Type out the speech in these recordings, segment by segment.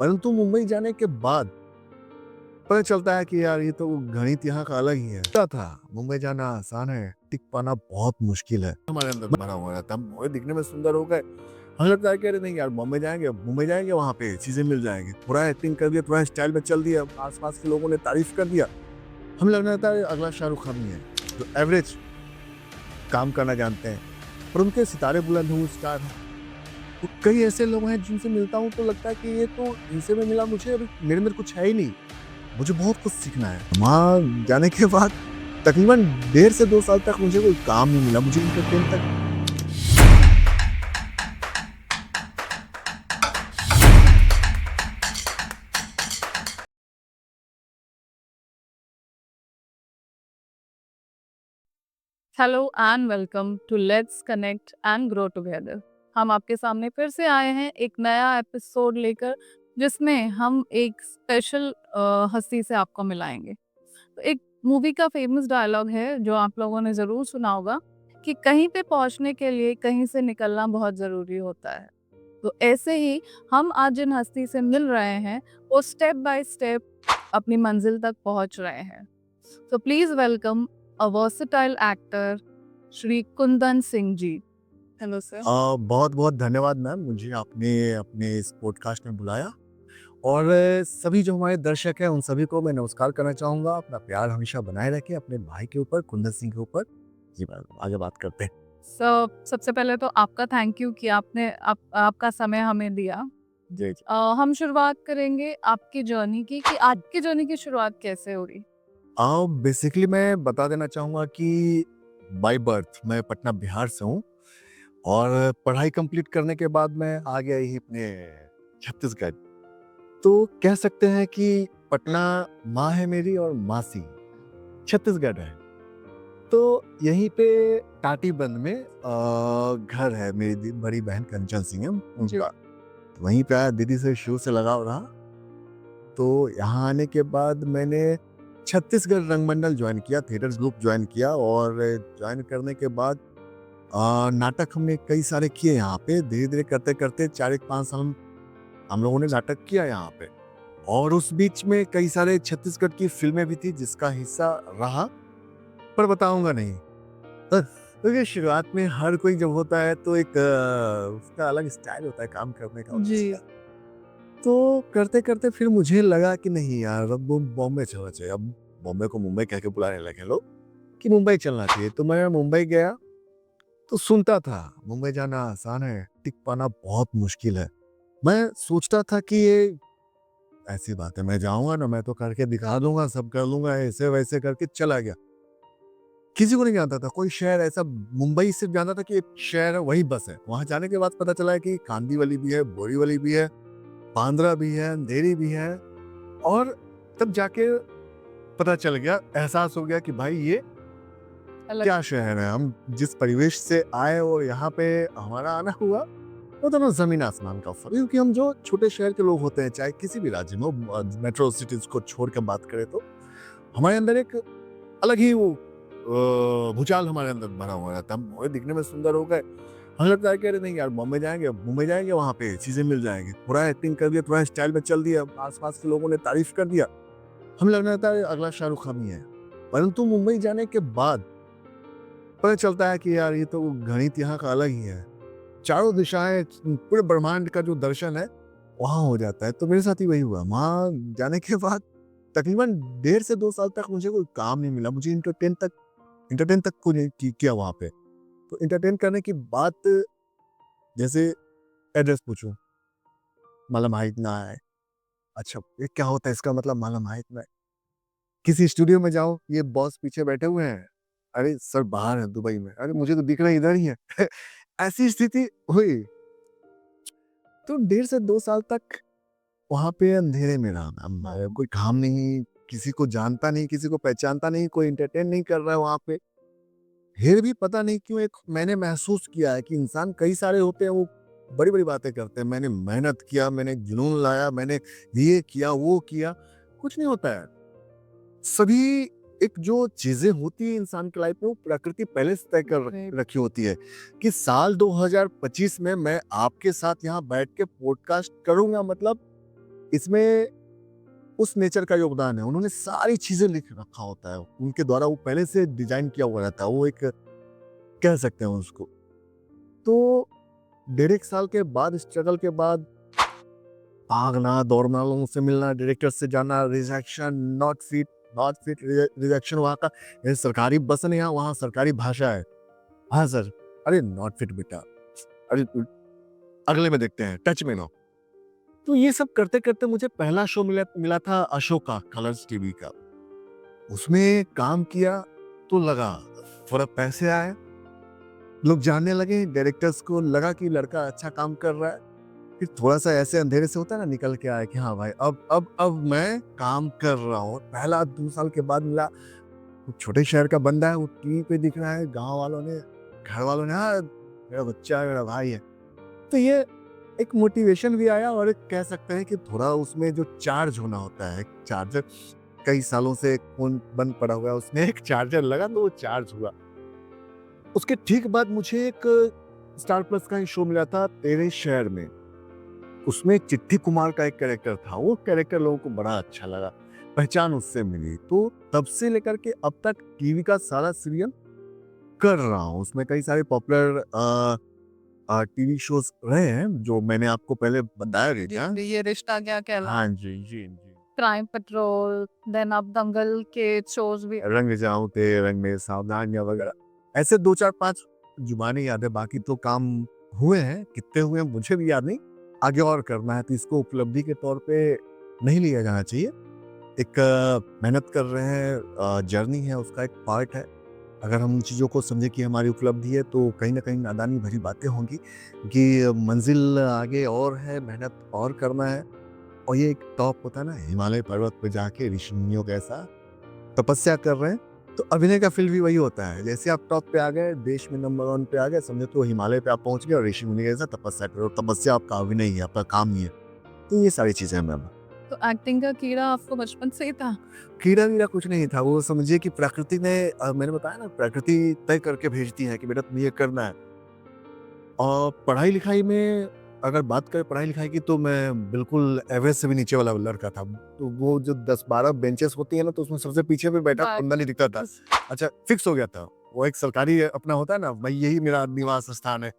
परंतु मुंबई जाने के बाद पता चलता है कि यार ये तो गणित यहाँ का अलग ही है। क्या था मुंबई जाना आसान है, टिक पाना बहुत मुश्किल है। हमारे अंदर भरा हुआ रहता है, हम मुंबई दिखने में सुंदर हो गए, हमें लगता है कि अरे नहीं यार मुंबई जाएंगे वहाँ पे चीजें मिल जाएंगी, थोड़ा एक्टिंग कर दिया, थोड़ा स्टाइल में चल दिया, आसपास के लोगों ने तारीफ कर दिया, हमें लगने लगता है अगला शाहरुख खान ही है जो एवरेज काम करना जानते हैं पर उनके सितारे बुलंद हुए स्टार हैं। तो कई ऐसे लोग हैं जिनसे मिलता हूँ तो लगता है कि ये तो इनसे में मिला, मुझे अभी मेरे में कुछ है ही नहीं, मुझे बहुत कुछ सीखना है। वहाँ जाने के बाद तकरीबन 1.5 से 2 साल तक मुझे कोई काम नहीं मिला, मुझे इंटरटेन तक। Hello and welcome to let's connect and grow together. हम आपके सामने फिर से आए हैं एक नया एपिसोड लेकर, जिसमें हम एक स्पेशल हस्ती से आपको मिलाएंगे। तो एक मूवी का फेमस डायलॉग है जो आप लोगों ने ज़रूर सुना होगा कि कहीं पे पहुंचने के लिए कहीं से निकलना बहुत ज़रूरी होता है। तो ऐसे ही हम आज जिन हस्ती से मिल रहे हैं वो स्टेप बाय स्टेप अपनी मंजिल तक पहुंच रहे हैं। So please welcome a versatile actor, Shri Kundan Singh ji. Hello sir. बहुत बहुत धन्यवाद मैम, मुझे आपने अपने इस पॉडकास्ट में बुलाया और सभी जो हमारे दर्शक हैं उन सभी को मैं नमस्कार करना चाहूँगा। अपना प्यार हमेशा बनाए रखें अपने भाई के ऊपर, कुंदन सिंह के ऊपर। जी मैम, आगे बात करते हैं। सबसे पहले तो आपका थैंक यू कि आपने आपका समय हमें दिया। जी जी। हम शुरुआत करेंगे आपकी जर्नी की कि आपकी जर्नी की शुरुआत कैसे हो रही? बेसिकली मैं बता देना चाहूँगा कि बाय बर्थ मैं पटना बिहार से हूँ और पढ़ाई कंप्लीट करने के बाद मैं आ गया ही अपने छत्तीसगढ़। तो कह सकते हैं कि पटना माँ है मेरी और मासी छत्तीसगढ़ है। तो यहीं पे टाटीबंध में घर है मेरी बड़ी बहन कंचन सिंह है उनका। तो वहीं पे आया, दीदी से शुरू से लगाव रहा। तो यहाँ आने के बाद मैंने छत्तीसगढ़ रंगमंडल ज्वाइन किया, थिएटर्स ग्रुप ज्वाइन किया और ज्वाइन करने के बाद नाटक हमने कई सारे किए यहाँ पे। धीरे धीरे करते करते 4-5 साल हम लोगों ने नाटक किया यहाँ पे और उस बीच में कई सारे छत्तीसगढ़ की फिल्में भी थी जिसका हिस्सा रहा, पर बताऊंगा नहीं। क्योंकि शुरुआत में हर कोई जब होता है तो एक उसका अलग स्टाइल होता है काम करने का जी। उसका। तो करते करते फिर मुझे लगा कि नहीं यार, अब वो बॉम्बे चलना चाहिए। अब बॉम्बे को मुंबई कह के बुलाने लगे लोग कि मुंबई चलना चाहिए। तो मैं मुंबई गया तो सुनता था मुंबई जाना आसान है, टिक पाना बहुत मुश्किल है। मैं सोचता था कि ये ऐसी बात है, मैं जाऊंगा ना, मैं तो करके दिखा दूंगा, सब कर लूंगा, ऐसे वैसे करके चला गया। किसी को नहीं जानता था कोई शहर ऐसा। मुंबई सिर्फ जानता था कि एक शहर है, वही बस है। वहां जाने के बाद पता चला है कि कांदीवली भी है, बोरीवली भी है, बांद्रा भी है, अंधेरी भी है। और तब जाके पता चल गया, एहसास हो गया कि भाई ये क्या शहर है। हम जिस परिवेश से आए और यहाँ पे हमारा आना हुआ वो दोनों जमीन आसमान का फर्क है। क्योंकि हम जो छोटे शहर के लोग होते हैं, चाहे किसी भी राज्य में हो, मेट्रो सिटीज को छोड़ के बात करें तो हमारे अंदर एक अलग ही वो भूचाल हमारे अंदर भरा हुआ रहता है। हम बड़े दिखने में सुंदर हो गए, हमें लगता है कि अरे नहीं यार मुंबई जाएंगे वहाँ पे चीजें मिल जाएंगी, थोड़ा एक्टिंग कर दिया, थोड़ा स्टाइल में चल दिया, आसपास के लोगों ने तारीफ कर दिया, हमें लगने लगता है अगला शाहरुख खान ही है। परंतु मुंबई जाने के बाद पता चलता है कि यार ये तो गणित यहाँ का अलग ही है। चारों दिशाएं, पूरे ब्रह्मांड का जो दर्शन है वहां हो जाता है। तो मेरे साथ ही वही हुआ। वहां जाने के बाद तकरीबन 1.5 से 2 साल तक मुझे कोई काम नहीं मिला, मुझे इंटरटेन तक को नहीं किया वहां पे। तो इंटरटेन करने की बात, जैसे एड्रेस पूछूं, मालूम हाइट ना है, अच्छा ये क्या होता है इसका मतलब, मालूम हाइट ना है। किसी स्टूडियो में जाओ, ये बॉस पीछे बैठे हुए हैं, अरे सर बाहर है दुबई में, अरे मुझे तो दिख रहा है इधर ही है। ऐसी स्थिति हुई। तो 1.5 से 2 साल तक वहाँ पे अंधेरे में रहा मैम। कोई काम नहीं, किसी को जानता नहीं, किसी को पहचानता नहीं, कोई एंटरटेन नहीं कर रहा है वहाँ पे। फिर भी पता नहीं क्यों एक मैंने महसूस किया है कि इंसान कई सारे होते हैं, वो बड़ी-बड़ी बातें करते हैं। मैंने मेहनत किया, मैंने जुनून लाया, मैंने ये किया, वो किया, कुछ नहीं होता है। सभी एक जो चीज़ें होती हैं इंसान की लाइफ में, वो प्रकृति पहले से तय कर रखी होती है कि साल 2025 में मैं आपके साथ यहाँ बैठ के पॉडकास्ट करूँगा, मतलब इसमें उस नेचर का योगदान है। उन्होंने सारी चीज़ें लिख रखा होता है। उनके द्वारा वो पहले से डिज़ाइन किया हुआ रहता है। वो एक कह सकते हैं उसको। तो डेढ़ 1 साल के बाद स्ट्रगल के बाद भागना, दौड़ना, लोगों से मिलना, डायरेक्टर से जाना, रिजेक्शन, नॉट फिट रिजेक्शन वहाँ का। ये सरकारी बस नहीं है, वहाँ सरकारी भाषा है। हाँ सर, अरे नॉट फिट बेटा, अरे अगले में देखते हैं, टच में ना। तो ये सब करते-करते मुझे पहला शो मिला मिला था अशोका कलर्स टीवी का। उसमें काम किया तो लगा थोड़ा पैसे आए, लोग जानने लगे, डायरेक्टर्स को लगा कि लड़का अच्छा काम कर रहा है। फिर थोड़ा-सा ऐसे अंधेरे से होता है ना, निकल के आया कि हाँ भाई अब मैं काम कर रहा हूँ। पहला 2 साल के बाद मिला, वो छोटे शहर का बंदा है, वो टीवी पे दिख रहा है, गाँव वालों ने, घर वालों ने, हाँ, मेरा बच्चा है, मेरा भाई है। तो ये एक मोटिवेशन भी आया और एक कह सकते हैं कि थोड़ा उसमें जो चार्ज होना होता है, चार्जर कई सालों से एक फ़ोन बंद पड़ा हुआ है, उसमें एक चार्जर लगा तो वो चार्ज हुआ। उसके ठीक बाद मुझे एक स्टार प्लस का ही शो मिला था तेरे शहर में। उसमें चिट्ठी कुमार का एक कैरेक्टर था, वो कैरेक्टर लोगों को बड़ा अच्छा लगा, पहचान उससे मिली। तो तब से लेकर के अब तक टीवी का सारा सीरियल कर रहा हूँ। उसमें कई सारे पॉपुलर टीवी शोज़ रहे हैं, जो मैंने आपको पहले बताया भी था। जी, ये रिश्ता क्या कहलाता हाँ है, जी, जी, जी। क्राइम पेट्रोल, देन आप दंगल के शोज़ भी रंग जाऊँ तेरे रंग में, सावधानियाँ वगैरह। ऐसे 2, 4, 5 जुबानी याद है, बाकी तो काम हुए हैं, कितने हुए हैं मुझे भी याद नहीं। आगे और करना है तो इसको उपलब्धि के तौर पे नहीं लिया जाना चाहिए। एक मेहनत कर रहे हैं, जर्नी है, उसका एक पार्ट है। अगर हम उन चीज़ों को समझें कि हमारी उपलब्धि है, तो कहीं न कहीं नादानी भरी बातें होंगी कि मंज़िल आगे और है, मेहनत और करना है। और ये एक टॉप होता है ना, हिमालय पर्वत पे जाके ऋषि-मुनियों के ऐसा तपस्या कर रहे हैं, तो अभिनय का फ़ील्ड भी वही होता है। जैसे आप टॉप पे आ गए, देश में नंबर 1 पे आ गए, समझो तो हिमालय पे आप पहुँच गए और ऋषि-मुनि के जैसा तपस्या करो। तपस्या आपका अभिनय ही है, आपका काम ही है। तो ये सारी चीज़ें हैं मैम। तो एक्टिंग का कीड़ा आपको बचपन से ही था? कीड़ा-वीड़ा कुछ नहीं था, वो समझिए कि प्रकृति ने मैंने बताया ना, प्रकृति तय करके भेजती है कि बेटा तुम्हें ये करना है। और पढ़ाई-लिखाई में अगर बात करें पढ़ाई-लिखाई की, तो मैं बिल्कुल एवरेज से भी नीचे वाला लड़का था। तो वो जो 10-12 बेंचेस होती है ना, तो उसमें सबसे पीछे पे बैठा बाय कुंदन ही दिखता था। अच्छा, फिक्स हो गया था। वो एक सरकारी अपना होता है ना, भाई यही मेरा निवास स्थान है।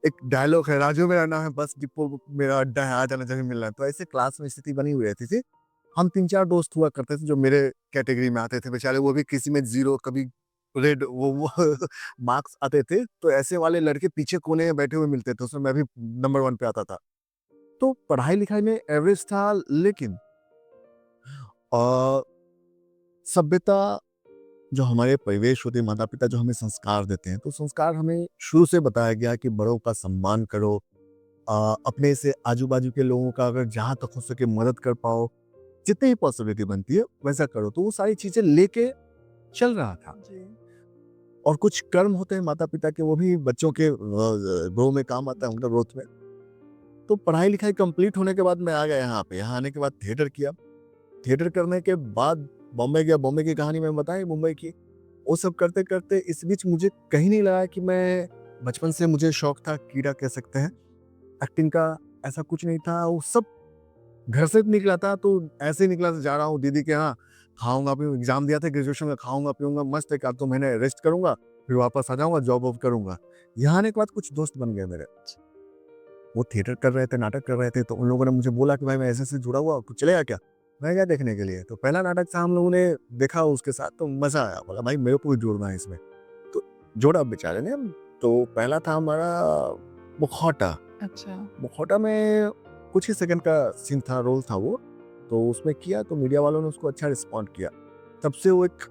एक डायलॉग है, राजू मेरा नाम है, बस डिपो मेरा अड्डा है, आ जाना जब भी मिलना है। तो ऐसे क्लास में स्थिति बनी हुई रहती थी। हम 3-4 दोस्त हुआ करते थे जो मेरे कैटेगरी में आते थे, बेचारे वो भी किसी में 0, कभी रेड, वो मार्क्स आते थे। तो ऐसे वाले लड़के पीछे कोने में बैठे हुए मिलते थे, उसमें मैं भी नंबर 1 पे आता था। तो पढ़ाई-लिखाई में एवरेज था, लेकिन अ, सभ्यता, जो हमारे परिवेश होते हैं, माता-पिता जो हमें संस्कार देते हैं, तो संस्कार हमें शुरू से बताया गया कि बड़ों का सम्मान करो, अपने से आजू-बाजू के लोगों का अगर जहाँ तक हो सके मदद कर पाओ, जितनी ही पॉसिबिलिटी बनती है वैसा करो। तो वो सारी चीज़ें लेके चल रहा था। जी। और कुछ कर्म होते हैं माता-पिता के, वो भी बच्चों के ग्रो में काम आता है, उनका ग्रोथ में। तो पढ़ाई-लिखाई कंप्लीट होने के बाद मैं आ गया यहाँ पे। यहाँ आने के बाद थिएटर किया। थिएटर करने के बाद बॉम्बे गया, बॉम्बे की कहानी मैंने बताई, मुंबई की। वो सब करते-करते इस बीच मुझे कहीं नहीं लगा कि मैं, बचपन से मुझे शौक था, कीड़ा कह सकते हैं, एक्टिंग का। ऐसा कुछ नहीं था, वो सब घर से निकला था, तो ऐसे ही निकला था, जा रहा हूँ दीदी के यहाँ, खाऊँगा पीऊँगा, एग्ज़ाम दिया था ग्रेजुएशन में, खाऊँगा-पीऊँगा, मस्त 1 आध 2 महीने रेस्ट करूँगा, फिर वापस आ जाऊँगा, जॉब-वॉब करूँगा। यहाँ आने के बाद कुछ दोस्त बन गए मेरे। वो थिएटर कर रहे थे, नाटक कर रहे थे, तो उन लोगों ने मुझे बोला कि भाई मैं ऐसे-ऐसे जुड़ा हुआ हूँ, तू चलेगा क्या? मैं गया देखने के लिए। तो पहला नाटक था, हम लोगों ने देखा उसके साथ, तो मज़ा आया। बोला भाई मेरे को भी जुड़ना है इसमें। तो जोड़ा बेचारे ने। तो पहला था हमारा मुखौटा। अच्छा। मुखौटा में कुछ ही सेकंड का सीन था, रोल था वो। तो उसमें किया, तो मीडिया वालों ने उसको अच्छा रिस्पॉन्ड किया। तब से वो एक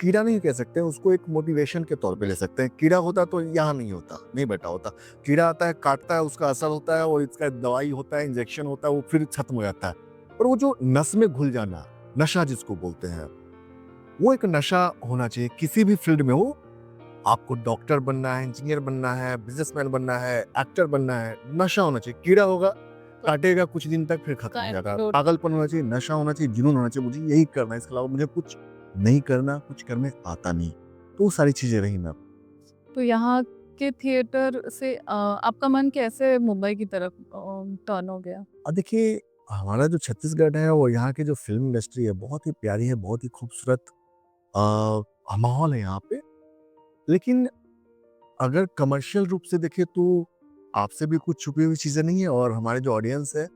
कीड़ा नहीं कह सकते, उसको एक मोटिवेशन के तौर पे ले सकते हैं। कीड़ा होता तो यहाँ नहीं होता, नहीं बैठा होता। कीड़ा आता है, काटता है, उसका असर होता है और इसका दवाई होता है, इंजेक्शन होता है, वो फिर खत्म हो जाता है। पर वो जो नस में घुल जाना, नशा जिसको बोलते हैं, वो एक नशा होना चाहिए किसी भी फील्ड में हो। आपको डॉक्टर बनना है, इंजीनियर बनना है, बिज़नेसमैन बनना है, एक्टर बनना है, नशा होना चाहिए। कीड़ा होगा, काटेगा कुछ दिन तक, फिर खत्म हो जाएगा। काइंड पागलपन होना चाहिए, नशा होना चाहिए, जुनून होना चाहिए, मुझे यही करना है, इसके अलावा मुझे कुछ नहीं करना, कुछ करने आता नहीं। तो वो सारी चीज़ें रही मैम। तो यहाँ के थिएटर से आपका मन कैसे मुंबई की तरफ टर्न हो गया? देखिए, हमारा जो छत्तीसगढ़ है और यहाँ की जो फ़िल्म इंडस्ट्री है बहुत ही प्यारी है, बहुत ही खूबसूरत माहौल है यहाँ पे। लेकिन अगर कमर्शियल रूप से देखें तो आपसे भी कुछ छुपी हुई चीज़ें नहीं है और हमारे जो ऑडियंस है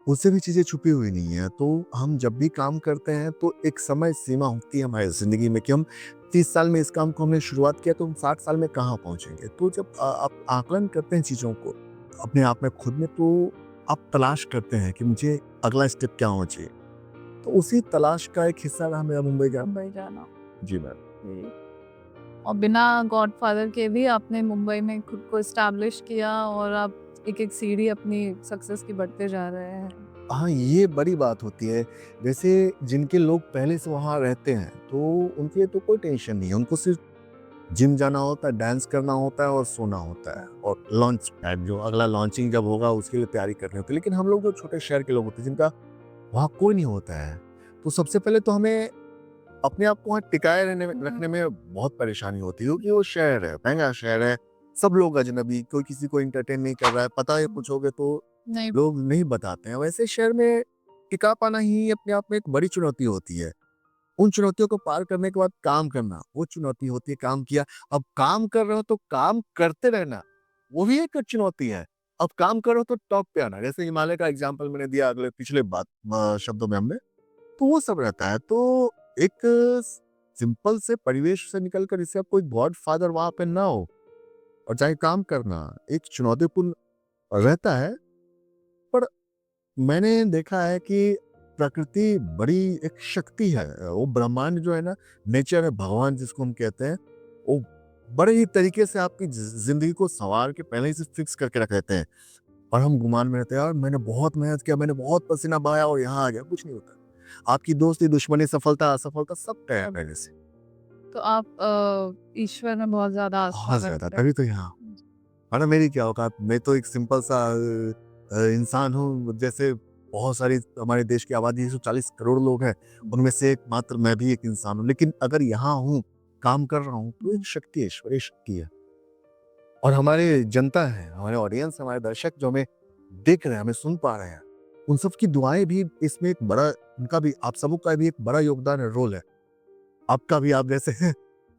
उससे भी चीज़ें छुपी हुई नहीं है। तो हम जब भी काम करते हैं तो एक समय सीमा होती है हमारी ज़िंदगी में कि हम 30 साल में इस काम को हमने शुरुआत किया तो हम 60 साल में कहाँ पहुँचेंगे। तो जब आप आकलन करते हैं चीज़ों को अपने आप में खुद में तो आप तलाश करते हैं कि मुझे अगला स्टेप क्या होना चाहिए। तो उसी तलाश का एक हिस्सा रहा मेरा मुंबई जाना। मुंबई जाना। जी मैम। जी। और बिना गॉडफादर के भी आपने मुंबई में खुद को एस्टैब्लिश किया और आप एक-एक सीढ़ी अपनी सक्सेस की बढ़ते जा रहे हैं। हाँ, ये बड़ी बात होती है। जैसे जिनके लोग पहले से वहाँ रहते हैं तो उनके लिए तो कोई टेंशन नहीं है। उनको सिर्फ जिम जाना होता है, डांस करना होता है और सोना होता है और लॉन्च पैड जो अगला लॉन्चिंग जब होगा उसके लिए तैयारी करनी होती है। लेकिन हम लोग जो छोटे शहर के लोग होते हैं जिनका वहाँ कोई नहीं होता है, तो सबसे पहले तो हमें अपने आप को वहाँ टिकाए रखने में बहुत परेशानी होती है क्योंकि वो शहर है, महँगा शहर है, सब लोग अजनबी, कोई किसी को एंटरटेन नहीं कर रहा है, पता है पूछोगे तो नहीं। लोग नहीं बताते हैं। वैसे शहर में टिका पाना ही अपने आप में एक बड़ी चुनौती होती है। उन चुनौतियों को पार करने के बाद काम करना, वो चुनौती होती है, काम किया। अब काम कर रहे हो तो काम करते रहना, वो भी एक चुनौती है। अब काम करो तो टॉप पे आना, जैसे हिमालय का एग्ज़ाम्पल मैंने दिया अगले पिछले बात शब्दों में हमने, तो वो सब रहता है। तो एक सिंपल से परिवेश से निकल कर इससे अब कोई गॉडफ़ादर वहाँ पे ना हो और चाहे काम करना, एक चुनौतीपूर्ण रहता है। पर मैंने देखा है कि प्रकृति बड़ी एक शक्ति है। वो ब्रह्मांड जो है ना, नेचर है, भगवान जिसको हम कहते हैं, वो बड़े ही तरीके से आपकी ज़िंदगी को सँवार के पहले ही से फिक्स करके रख देते हैं। और हम गुमान में रहते हैं, यार मैंने बहुत मेहनत किया, मैंने बहुत पसीना बहाया और यहाँ आ गया, कुछ नहीं होता। आपकी दोस्ती, दुश्मनी, सफलता, असफलता सब तय है पहले से। तो आप ईश्वर में बहुत ज़्यादा आस्था बहुत ज़्यादा, रखते हैं। तभी तो यहाँ हूँ। वरना मेरी क्या औकात, मैं तो एक सिंपल सा इंसान हूँ, जैसे बहुत सारी हमारे देश की आबादी 140 करोड़ लोग हैं, उनमें से एक मात्र मैं भी एक इंसान हूँ। लेकिन अगर यहाँ हूँ, काम कर रहा हूँ, तो एक शक्ति है, ईश्वरीय शक्ति है। और हमारे जनता है, हमारे ऑडियंस, हमारे दर्शक जो हमें देख रहे हैं, हमें सुन पा रहे हैं, उन सब की दुआएँ भी इसमें एक बड़ा, उनका भी, आप सबों का भी एक बड़ा योगदान है, रोल है। आपका भी, आप जैसे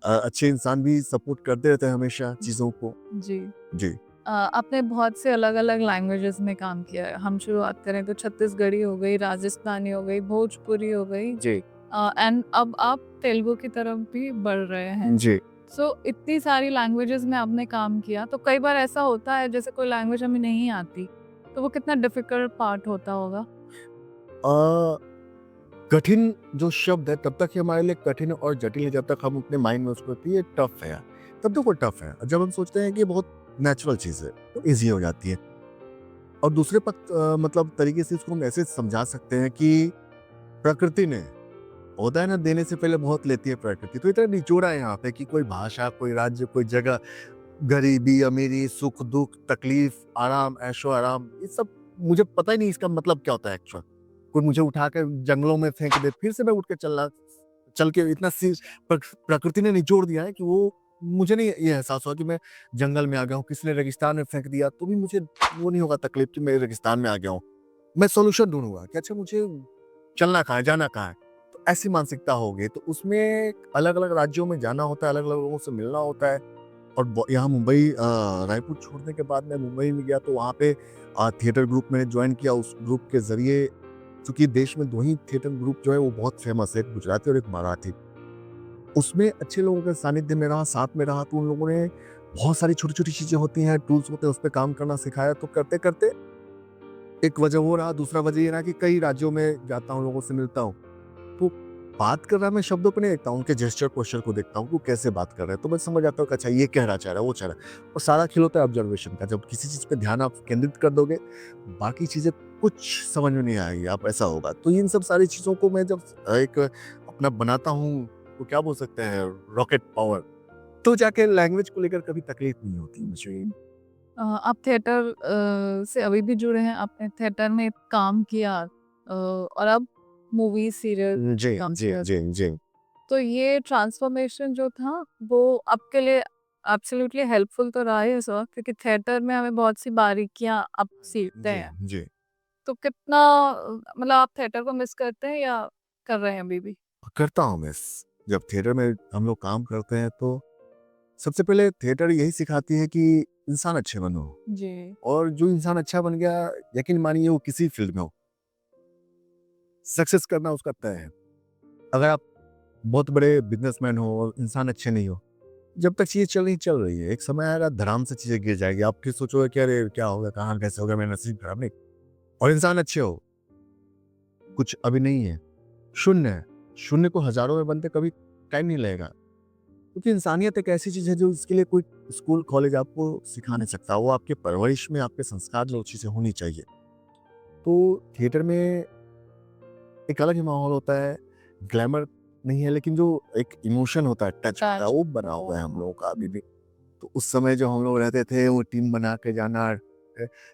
अच्छे इंसान भी सपोर्ट करते रहते हैं हमेशा चीज़ों को। जी। जी। आपने बहुत से अलग-अलग लैंग्वेजेज़ में काम किया है। हम शुरुआत करें तो छत्तीसगढ़ी हो गई, राजस्थानी हो गई, भोजपुरी हो गई जी। एंड अब आप तेलुगु की तरफ भी बढ़ रहे हैं। जी। सो इतनी सारी लैंग्वेजेज़ में आपने काम किया, तो कई बार ऐसा होता है जैसे कोई लैंग्वेज हमें नहीं आती, तो वो कितना डिफ़िकल्ट पार्ट होता होगा? अ, कठिन जो शब्द है तब तक ये हमारे लिए कठिन और जटिल है जब तक हम अपने माइंड में उसको कि ये टफ है, तब तक वो टफ है। जब हम सोचते हैं कि ये बहुत नेचुरल चीज़ है तो ईज़ी हो जाती है। और दूसरे मतलब तरीके से इसको हम ऐसे समझा सकते हैं कि प्रकृति ने, होता है ना, देने से पहले बहुत लेती है प्रकृति। तो इतना निचोड़ा है यहाँ पे कि कोई भाषा, कोई राज्य, कोई जगह, गरीबी, अमीरी, सुख-दुःख, तकलीफ, आराम, ऐशो-आराम, ये सब मुझे पता ही नहीं इसका मतलब क्या होता है एक्चुअल। कोई मुझे उठाकर जंगलों में फेंक दे, फिर से मैं उठ के चल के इतना सी प्रकृति ने निचोड़ दिया है कि वो मुझे नहीं ये एहसास हुआ कि मैं जंगल में आ गया हूँ। किसी ने रेगिस्तान में फेंक दिया तो भी मुझे वो नहीं होगा तकलीफ कि मैं रेगिस्तान में आ गया हूँ। मैं सॉल्यूशन ढूँढूँगा कि अच्छा मुझे चलना कहाँ है, जाना कहाँ है? तो ऐसी मानसिकता होगी। तो उसमें अलग-अलग राज्यों में जाना होता है, अलग-अलग लोगों से मिलना होता है। और यहाँ मुंबई रायपुर छोड़ने के बाद मैं मुंबई में गया तो वहाँ पे थिएटर ग्रुप मैंने जॉइन किया। उस ग्रुप के ज़रिए, चूँकि देश में 2 ही थिएटर ग्रुप जो है वो बहुत फ़ेमस है, एक गुजराती और एक मराठी। उसमें अच्छे लोगों के सानिध्य में रहा, साथ में रहा, तो उन लोगों ने बहुत सारी छोटी-छोटी चीज़ें होती हैं, टूल्स होते हैं, उस पे काम करना सिखाया। तो करते-करते एक वजह वो रहा, दूसरा वजह ये रहा कि कई राज्यों में जाता हूँ, लोगों से मिलता हूँ। तो बात कर रहा, मैं शब्दों को नहीं देखता हूँ, उनके जेस्चर पोस्चर को देखता हूँ कि वो कैसे बात कर रहे हैं। तो मैं समझ जाता हूँ कि अच्छा ये कहना चाह रहा है, वो चाह रहा है। और सारा खेल होता है ऑब्जर्वेशन का। जब किसी चीज़ पे ध्यान आप केंद्रित कर दोगे, बाकी चीज़ें कुछ समझ में नहीं आएगी, आप ऐसा होगा। तो इन सब सारी चीज़ों को मैं जब एक अपना बनाता हूँ, तो क्या बोल सकते हैं, रॉकेट पावर, तो जाके लैंग्वेज को लेकर कभी तकलीफ नहीं होती मुझे। आप थिएटर से अभी भी जुड़े हैं, आपने थिएटर में काम किया और अब मूवी, सीरियल जी, काम जी, किया। जी, जी। तो ये ट्रांसफ़ॉर्मेशन जो था, वो आपके लिए एब्सोल्युटली हेल्पफुल तो रहा है इस वक़्त क्योंकि थिएटर में हमें बहुत सी बारीकियाँ आप सीखते जी, हैं। जी। तो कितना मतलब आप थिएटर को मिस करते हैं या कर रहे हैं अभी भी? करता हूँ मिस। जब थिएटर में हम लोग काम करते हैं तो सबसे पहले थिएटर यही सिखाती है कि इंसान अच्छे बनो, जी। और जो इंसान अच्छा बन गया, यकीन मानिए वो किसी फील्ड में हो, सक्सेस करना उसका तय है। अगर आप बहुत बड़े बिजनेसमैन हो और इंसान अच्छे नहीं हो, जब तक चीजें चल रही है, एक समय आएगा धड़ाम से चीजें गिर जाएगी, आप फिर सोचोगे कि अरे क्या होगा, कहाँ कैसे होगा, मेरा नसीब खराब। नहीं, और इंसान अच्छे हो, कुछ अभी नहीं है, शून्य है। शून्य को हजारों में बनते कभी टाइम नहीं लगेगा, क्योंकि इंसानियत एक ऐसी चीज है जो इसके लिए कोई स्कूल कॉलेज आपको सिखा नहीं सकता। वो आपके परवरिश में, आपके संस्कार में वो चीजें होनी चाहिए। तो थिएटर में एक अलग ही माहौल होता है, ग्लैमर नहीं है, लेकिन जो एक इमोशन होता है, टच होता है, वो बना हुआ है हम लोगों का अभी भी। तो उस समय जो हम लोग रहते थे, वो टीम बना के जाना,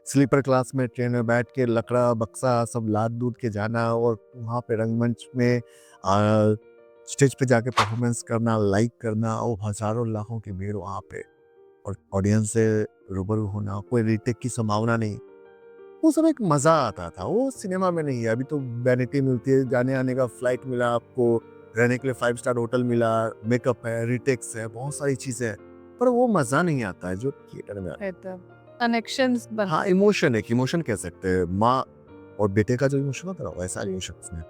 स्लीपर क्लास में ट्रेन में बैठ के लकड़ा बक्सा सब लाद दूध के जाना, और वहाँ पे रंगमंच में स्टेज पे जाके परफॉर्मेंस करना, लाइक करना, और हजारों लाखों की भीड़ वहाँ पे, और ऑडियंस से रूबरू होना, कोई रीटेक की संभावना नहीं। वो सब एक मजा आता था, वो सिनेमा में नहीं है। अभी तो वैनिटी मिलती है, जाने आने का फ्लाइट मिला आपको, रहने के लिए 5 स्टार होटल मिला, मेकअप है, रिटेक्स है, बहुत सारी चीजें हैं, पर वो मजा नहीं आता है जो थिएटर में आता थिएटर कनेक्शंस है। बन हाँ, इमोशन, एक इमोशन कह सकते हैं, माँ और बेटे का जो इमोशन होता है ना, वैसा इमोशन उसमें।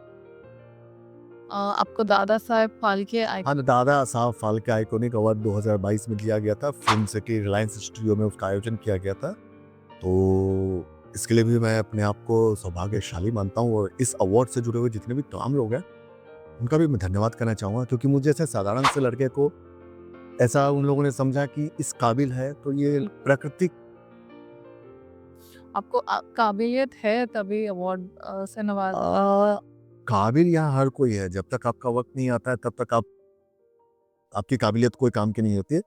आपको दादा साहेब फाल्के हाँ, दादा साहब फाल्के आइकॉनिक अवार्ड 2022 में दिया गया था, फिल्म सिटी रिलायंस स्टूडियो में उसका आयोजन किया गया था। तो इसके लिए भी मैं अपने आप को सौभाग्यशाली मानता हूँ, और इस अवार्ड से जुड़े हुए जितने भी तमाम लोग हैं, उनका भी मैं धन्यवाद करना चाहूँगा, क्योंकि मुझे जैसे साधारण से लड़के को ऐसा उन लोगों ने समझा कि इस काबिल है, तो ये प्राकृतिक। आपको काबिलियत है तभी अवार्ड से नवाजा। काबिल यहाँ हर कोई है, जब तक आपका वक्त नहीं आता है तब तक आपकी काबिलियत कोई काम की नहीं होती है,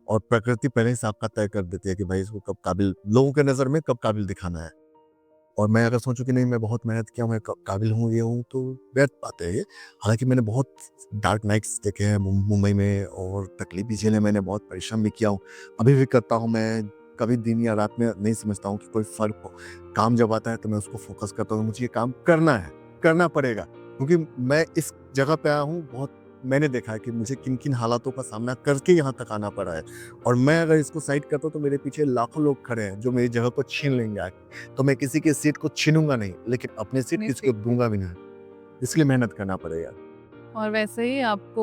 और प्रकृति पहले से आपका तय कर देती है कि भाई इसको कब काबिल, लोगों के नज़र में कब काबिल दिखाना है। और मैं अगर सोचूं कि नहीं, मैं बहुत मेहनत किया, मैं काबिल हूँ, ये हूँ, तो व्यर्थ बात है ये। हालांकि मैंने बहुत डार्क नाइट्स देखे हैं मुंबई में, और तकलीफ भी झेले मैंने, बहुत परिश्रम भी किया हूँ, अभी भी करता हूँ। मैं कभी दिन या रात में नहीं समझता हूँ कि कोई फर्क हो। काम जब आता है तो मैं उसको फोकस करता हूँ, मुझे ये काम करना है, करना पड़ेगा, क्योंकि मैं इस जगह पे आया हूँ। बहुत मैंने देखा है कि मुझे किन किन हालातों का सामना करके यहाँ तक आना पड़ा है, और मैं अगर इसको साइड करता हूँ तो मेरे पीछे लाखों लोग खड़े हैं जो मेरी जगह को छीन लेंगे आके। तो मैं किसी की सीट को छीनूंगा नहीं, लेकिन अपनी सीट अपनी किसी को सीट दूंगा भी नहीं, इसलिए मेहनत करना पड़ेगा। और वैसे ही आपको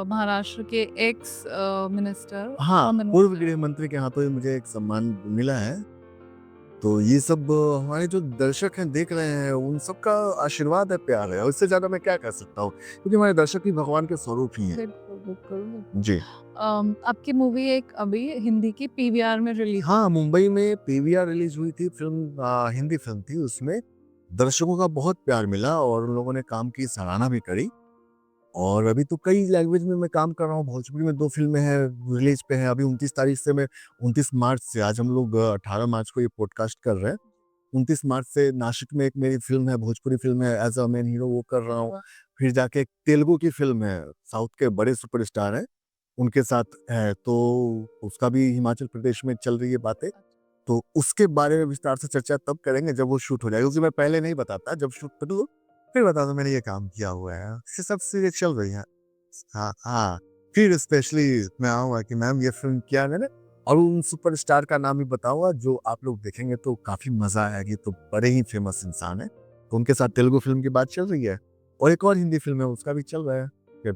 महाराष्ट्र के एक्स मिनिस्टर हाँ, होम पूर्व मिनिस्टर गृह मंत्री के हाथों ही मुझे एक सम्मान मिला है। तो ये सब हमारे जो दर्शक हैं देख रहे हैं, उन सबका आशीर्वाद है, प्यार है, और इससे ज्यादा मैं क्या कर सकता हूँ, क्योंकि हमारे दर्शक ही भगवान के स्वरूप ही हैं। बिल्कुल, बिल्कुल, बिल्कुल। जी आपकी मूवी एक अभी हिंदी की पीवीआर में रिलीज हाँ, मुंबई में पीवीआर रिलीज हुई थी फिल्म, हिंदी फिल्म थी। उसमें दर्शकों का बहुत प्यार मिला, और उन लोगों ने काम की सराहना भी करी। और अभी तो कई लैंग्वेज में मैं काम कर रहा हूँ, भोजपुरी में 2 फिल्में हैं, रिलीज पे हैं। अभी 29 तारीख से मैं 29 मार्च से, आज हम लोग 18 मार्च को ये पॉडकास्ट कर रहे हैं, 29 मार्च से नासिक में एक मेरी फिल्म है, भोजपुरी फिल्म है, एज अ मेन हीरो, वो कर रहा हूँ। फिर जाके एक तेलुगु की फिल्म है, साउथ के बड़े सुपरस्टार हैं, उनके साथ है, तो उसका भी हिमाचल प्रदेश में चल रही है बातें। तो उसके बारे में विस्तार से चर्चा तब करेंगे जब वो शूट हो जाएगा, क्योंकि मैं पहले नहीं बताता, जब शूट करूँ फिर बता दो मैंने ये काम किया हुआ है। ये सब चीजें चल रही हैं। हाँ हाँ, फिर स्पेशली मैं आऊँगा कि मैम ये फिल्म किया है मैंने, और उन सुपरस्टार का नाम भी बताऊंगा जो आप लोग देखेंगे तो काफी मजा आएगी। तो बड़े ही फेमस इंसान है, तो उनके साथ तेलुगु फिल्म की बात चल रही है, और एक और हिंदी फिल्म है उसका भी चल रहा है, कि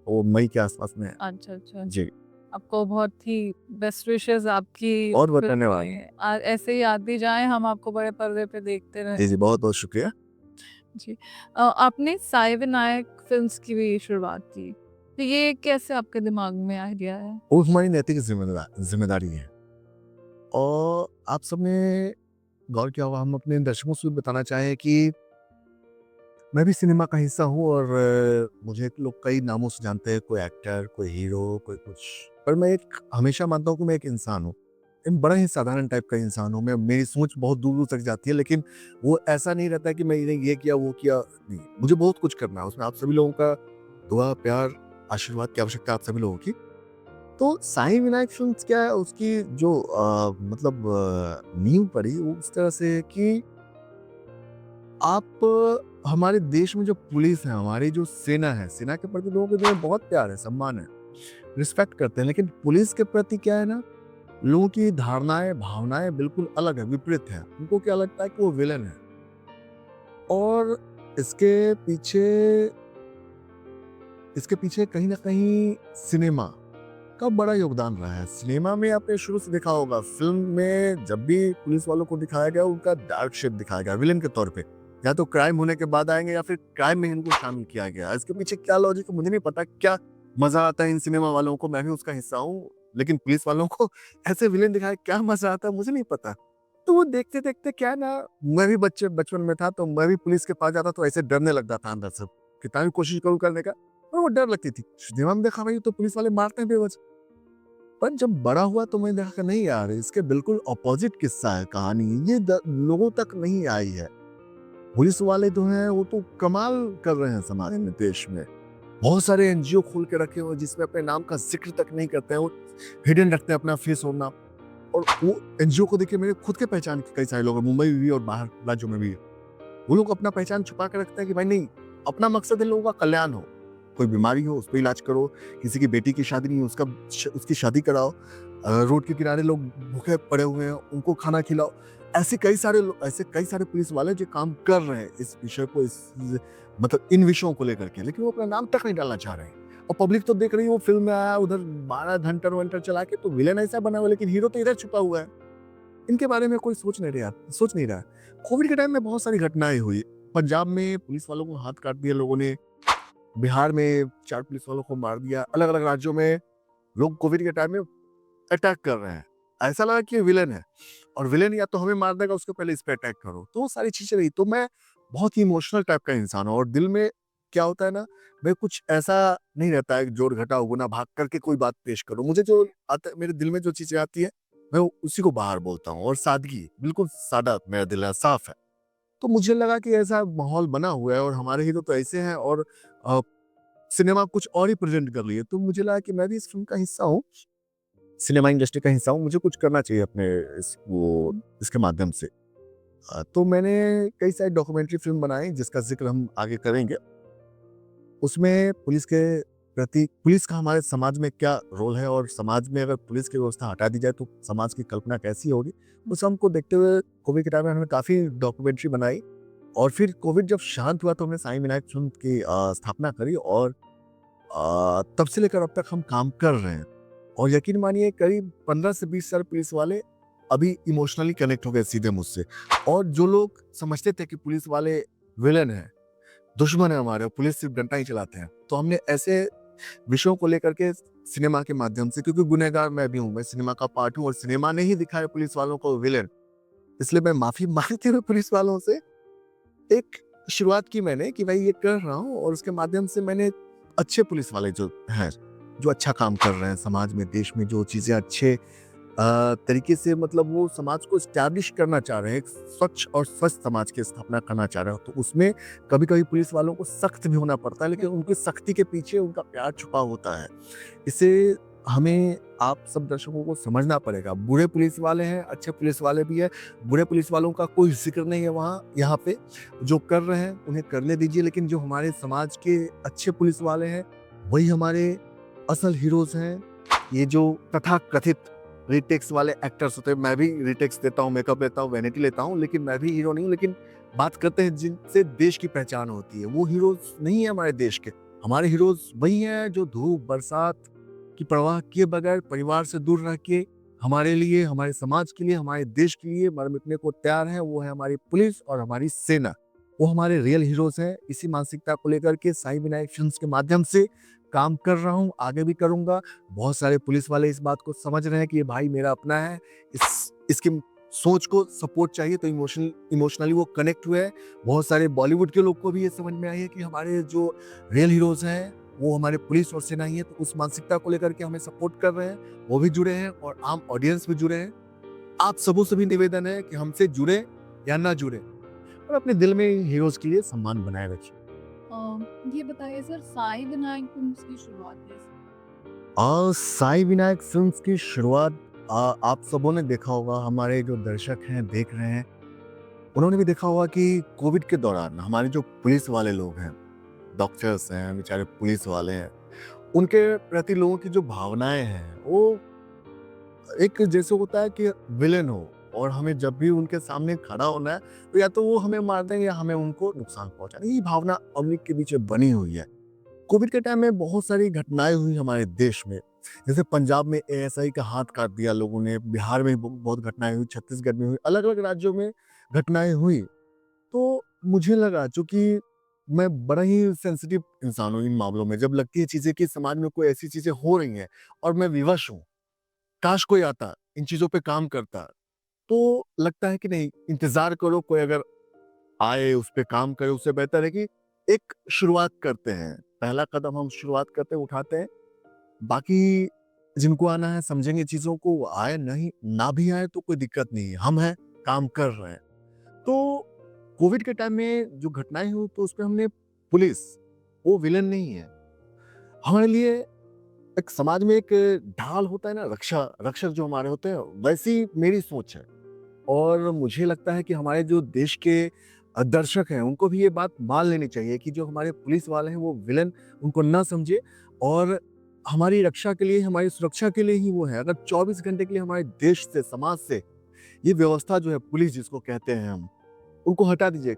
वो मई के आसपास में है। अच्छा, अच्छा। जी, आपको बहुत ही बेस्ट विशेस आपकी बहुत बहुत फिल्म धन्यवाद। में ऐसे ही आती जाएँ, हम आपको बड़े पर्दे पे देखते रहें। जी जी, बहुत बहुत शुक्रिया। जी। आपने साई विनायक फ़िल्म्स की भी शुरुआत की। तो ये कैसे आपके दिमाग में आइडिया आया? वो हमारी नैतिक जिम्मेदारी है, और आप सबने गौर किया होगा, हम अपने दर्शकों से भी बताना चाहें कि मैं भी सिनेमा का हिस्सा हूँ, और मुझे लोग कई नामों से जानते हैं, कोई एक्टर, कोई हीरो, कोई कुछ, पर मैं एक हमेशा मानता हूँ कि मैं एक इंसान हूँ, एक बड़ा ही साधारण टाइप का इंसान हूँ मैं। मेरी सोच बहुत दूर दूर तक जाती है, लेकिन वो ऐसा नहीं रहता कि मैंने ये किया वो किया, नहीं, मुझे बहुत कुछ करना है। उसमें आप सभी लोगों का दुआ, प्यार, आशीर्वाद की आवश्यकता है, आप सभी लोगों की। तो साई विनायक फिल्म्स क्या है, उसकी जो मतलब नींव पड़ी वो इस तरह से कि आप हमारे देश में जो पुलिस है, हमारी जो सेना है, सेना के प्रति लोगों के दिल में बहुत प्यार है, सम्मान है, रिस्पेक्ट करते हैं। लेकिन पुलिस के प्रति क्या है ना, लोगों की धारणाएँ, भावनाएँ बिल्कुल अलग है, विपरीत है। उनको क्या लगता है कि वो विलेन है। और इसके पीछे इसके पीछे कहीं न कहीं सिनेमा का बड़ा योगदान रहा है। सिनेमा में आपने शुरू से देखा होगा, फ़िल्म में जब भी पुलिस वालों को दिखाया गया, उनका डार्क शेड दिखाया गया, विलेन के तौर पे। या तो क्राइम होने के बाद आएँगे या फिर क्राइम में इनको शामिल किया गया। इसके पीछे क्या लॉजिक है मुझे नहीं पता, क्या मज़ा आता है इन सिनेमा वालों को, मैं भी उसका हिस्सा हूँ। लेकिन पुलिस वालों को ऐसे विलेन दिखाया क्या मज़ा आता है मुझे नहीं पता। तो वो देखते-देखते क्या है ना, मैं भी बचपन में था तो मैं भी पुलिस के पास जाता तो ऐसे डरने लगता था अंदर से। कितना भी कोशिश करूँ करने का, पर वो डर लगती थी। सिनेमा में देखा भाई तो पुलिस वाले मारते हैं बेवजह। पर जब बड़ा हुआ तो मैंने देखा कि नहीं यार, इसके बिल्कुल अपोजिट किस्सा है कहानी। ये लोगों तक नहीं आई है। पुलिस वाले जो हैं वो तो कमाल कर रहे हैं समाज में, देश में। बहुत सारे एनजीओ खोल के रखे हुए हैं जिसमें अपने नाम का जिक्र तक नहीं करते हैं, वो हिडन रखते हैं अपना फेस और नाम। और वो एनजीओ को देखिए, मेरे खुद के पहचान के कई सारे लोग हैं, मुंबई में भी और बाहर राज्यों में भी। वो लोग अपना पहचान छुपा के रखते हैं कि भाई नहीं, अपना मकसद इन लोगों का कल्याण हो। कोई बीमारी हो, उस पे इलाज करो, किसी की बेटी की शादी नहीं है, उसकी शादी कराओ। रोड के किनारे लोग भूखे पड़े हुए हैं, उनको खाना खिलाओ। ऐसे कई सारे पुलिस वाले जो काम कर रहे हैं इस विषय को, मतलब इन विषयों को लेकर के, लेकिन वो अपना नाम तक नहीं डालना चाह रहे हैं। और पब्लिक तो देख रही है, वो फ़िल्म में आया, उधर 12 घंटर-वंटर चला के तो विलेन ऐसा बना हुआ है, लेकिन हीरो तो इधर छुपा हुआ है। इनके बारे में कोई सोच नहीं रहा है। कोविड के टाइम में बहुत सारी घटनाएँ हुई। पंजाब में पुलिस वालों को हाथ काट दिया लोगों ने, बिहार में 4 पुलिस वालों को मार दिया। अलग-अलग राज्यों में लोग कोविड के टाइम में अटैक कर रहे हैं। ऐसा लगा कि ये विलेन है, और विलेन या तो हमें मार देगा, उसके पहले इस पे अटैक करो। तो वो सारी चीज़ें रही। तो मैं बहुत ही इमोशनल टाइप का इंसान हूँ, और दिल में क्या होता है ना, मैं कुछ ऐसा नहीं रहता है जोड़ घटाव गुना भाग करके कोई बात पेश करूँ। मुझे जो आता है, मेरे दिल में जो चीज़ें आती है, मैं उसी को बाहर बोलता हूँ। और सादगी, बिल्कुल सादा मेरा दिल है, साफ है। तो मुझे लगा कि ऐसा माहौल बना हुआ है और हमारे हीरो तो ऐसे हैं, और अ, सिनेमा कुछ और ही प्रेज़ेंट कर रही है। तो मुझे लगा कि मैं भी इस फ़िल्म का हिस्सा हूँ, सिनेमा इंडस्ट्री का हिस्सा हूँ, मुझे कुछ करना चाहिए अपने इसके माध्यम से। तो मैंने कई सारी डॉक्यूमेंट्री फ़िल्म बनाई जिसका ज़िक्र हम आगे करेंगे। उसमें पुलिस के प्रति, पुलिस का हमारे समाज में क्या रोल है, और समाज में अगर पुलिस की व्यवस्था हटा दी जाए तो समाज की कल्पना कैसी होगी, उस हमको देखते हुए कोविड के टाइम में हमने काफ़ी डॉक्यूमेंट्री बनाई। और फिर कोविड जब शांत हुआ तो हमने साईं विनायक फिल्म की स्थापना करी, और तब से लेकर अब तक हम काम कर रहे हैं। और यकीन मानिए, करीब 15 से 20 साल पुलिस वाले अभी इमोशनली कनेक्ट हो गए सीधे मुझसे। और जो लोग समझते थे कि पुलिस वाले विलेन हैं, दुश्मन है हमारे, और पुलिस सिर्फ डंडा ही चलाते हैं, तो हमने ऐसे विषयों को लेकर के सिनेमा के माध्यम से, क्योंकि गुनहगार मैं भी हूँ, मैं सिनेमा का पार्ट हूँ, और सिनेमा ने ही दिखाया पुलिस वालों को विलेन। इसलिए मैं माफ़ी माँगते हुए पुलिस वालों से एक शुरुआत की मैंने कि भाई ये कर रहा हूँ, और उसके माध्यम से मैंने अच्छे पुलिस वाले जो हैं, जो अच्छा काम कर रहे हैं समाज में, देश में जो चीज़ें अच्छे तरीके से, मतलब वो समाज को एस्टैब्लिश करना चाह रहे हैं, एक स्वच्छ और स्वस्थ समाज की स्थापना करना चाह रहे हो, तो उसमें कभी-कभी पुलिस वालों को सख्त भी होना पड़ता है, लेकिन उनकी सख्ती के पीछे उनका प्यार छुपा होता है। इसे हमें, आप सब दर्शकों को समझना पड़ेगा। बुरे पुलिस वाले हैं, अच्छे पुलिस वाले भी हैं। बुरे पुलिस वालों का कोई ज़िक्र नहीं है यहाँ पे। जो कर रहे हैं उन्हें करने दीजिए, लेकिन जो हमारे समाज के अच्छे पुलिस वाले हैं, वही हमारे असल हीरोज़ हैं। ये जो तथाकथित रीटेक्स वाले एक्टर्स होते हैं, मैं भी रीटेक्स देता हूँ, मेकअप लेता हूँ, वैनिटी लेता हूँ, लेकिन मैं भी हीरो नहीं हूँ। लेकिन बात करते हैं जिनसे देश की पहचान होती है, वो हीरोज़ नहीं है हमारे देश के। हमारे हीरोज़ वही हैं जो धूप, बरसात की परवाह किए बगैर परिवार से दूर रह के हमारे लिए, हमारे समाज के लिए, हमारे देश के लिए मर मिटने को तैयार हैं। वो है हमारी पुलिस और हमारी सेना। वो हमारे रियल हीरोज़ हैं। इसी मानसिकता को लेकर के साईं विनायक फ़िल्म्स के माध्यम से काम कर रहा हूँ, आगे भी करूँगा। बहुत सारे पुलिस वाले इस बात को समझ रहे हैं कि ये भाई मेरा अपना है। इसकी सोच को सपोर्ट चाहिए, तो इमोशनली वो कनेक्ट हुए हैं। बहुत सारे बॉलीवुड के लोग को भी ये समझ में आई है कि हमारे जो रियल हीरोज़ हैं, वो हमारे पुलिस और सेना ही है। तो उस मानसिकता को लेकर के हमें सपोर्ट कर रहे हैं, वो भी जुड़े हैं, और आम ऑडियंस भी जुड़े हैं। आप सबों से भी निवेदन है कि हमसे जुड़े या ना जुड़े, और अपने दिल में हीरोज़ के लिए सम्मान बनाए रखें। ये बताइए सर, साई विनायक फिल्म्स की शुरुआत कैसे? साई विनायक फ़िल्म्स की शुरुआत आप सबों ने देखा होगा, हमारे जो दर्शक हैं देख रहे हैं। उन्होंने भी देखा होगा कि कोविड के दौरान हमारे जो पुलिस वाले लोग हैं, डॉक्टर्स हैं, बेचारे पुलिस वाले हैं, उनके प्रति लोगों की जो भावनाएँ हैं, वो एक जैसे होता है कि विलेन हो और हमें जब भी उनके सामने खड़ा होना है, तो या तो वो हमें मार देंगे या हमें उनको नुकसान पहुँचाना है। ये भावना पब्लिक के बीच में बनी हुई है। कोविड के टाइम में बहुत सारी घटनाएँ हुई हमारे देश में। जैसे पंजाब में एएसआई का हाथ काट दिया लोगों ने, बिहार में बहुत घटनाएँ हुई, छत्तीसगढ़ में हुई, अलग-अलग राज्यों में घटनाएँ हुई। तो मुझे लगा चूँकि मैं बड़ा ही सेंसिटिव इंसान हूँ इन मामलों में, जब लगती है चीज़ें कि समाज में कोई ऐसी चीज़ें हो रही हैं और मैं विवश हूँ, काश कोई आता, इन चीज़ों पे काम करता। तो लगता है कि नहीं, इंतज़ार करो, कोई अगर आए, उस पे काम करे, उससे बेहतर है कि एक शुरुआत करते हैं। पहला कदम हम शुरुआत करते हैं, उठाते हैं। बाकी जिनको आना है समझेंगे चीज़ों को, वो आए, नहीं ना भी आए तो कोई दिक्कत नहीं है। हम हैं, काम कर रहे हैं। तो कोविड के टाइम में जो घटनाएँ हुई तो उसपे हमने पुलिस, वो विलेन नहीं है। हमारे लिए एक समाज में एक ढाल होता है ना, रक्षक जो हमारे होते हैं, वैसी मेरी सोच है। और मुझे लगता है कि हमारे जो देश के दर्शक हैं, उनको भी ये बात मान लेनी चाहिए कि जो हमारे पुलिस वाले हैं, वो विलेन उनको ना समझे और हमारी रक्षा के लिए, हमारी सुरक्षा के लिए ही वो है। अगर 24 घंटे के लिए हमारे देश से, समाज से ये व्यवस्था जो है, पुलिस जिसको कहते हैं हम, उनको हटा दीजिए।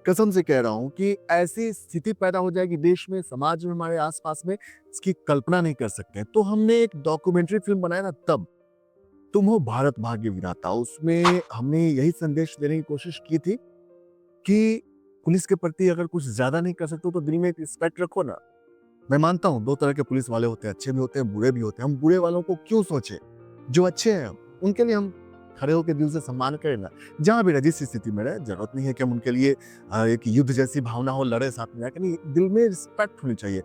कसम से कह रहा हूँ कि ऐसी स्थिति पैदा हो जाएगी देश में, समाज में, हमारे आस-पास में, इसकी कल्पना नहीं कर सकते। तो हमने एक डॉक्यूमेंट्री फ़िल्म बनाया ना तब, तुम हो भारत भाग्य विधाता। उसमें हमने यही संदेश देने की कोशिश की थी कि पुलिस के प्रति अगर कुछ ज़्यादा नहीं कर सकते हो तो दिल में एक रिस्पेक्ट रखो ना। मैं मानता हूँ 2 तरह के पुलिस वाले होते हैं, अच्छे भी होते हैं, बुरे भी होते हैं। हम बुरे वालों को क्यों सोचें? जो अच्छे हैं, उनके लिए हम खड़े होके दिल से सम्मान करें ना। जहाँ भी रहे, जिस स्थिति में रहे, ज़रूरत नहीं है कि हम उनके लिए एक युद्ध जैसी भावना हो, लड़े साथ में जाके, नहीं, दिल में रिस्पेक्ट होनी चाहिए।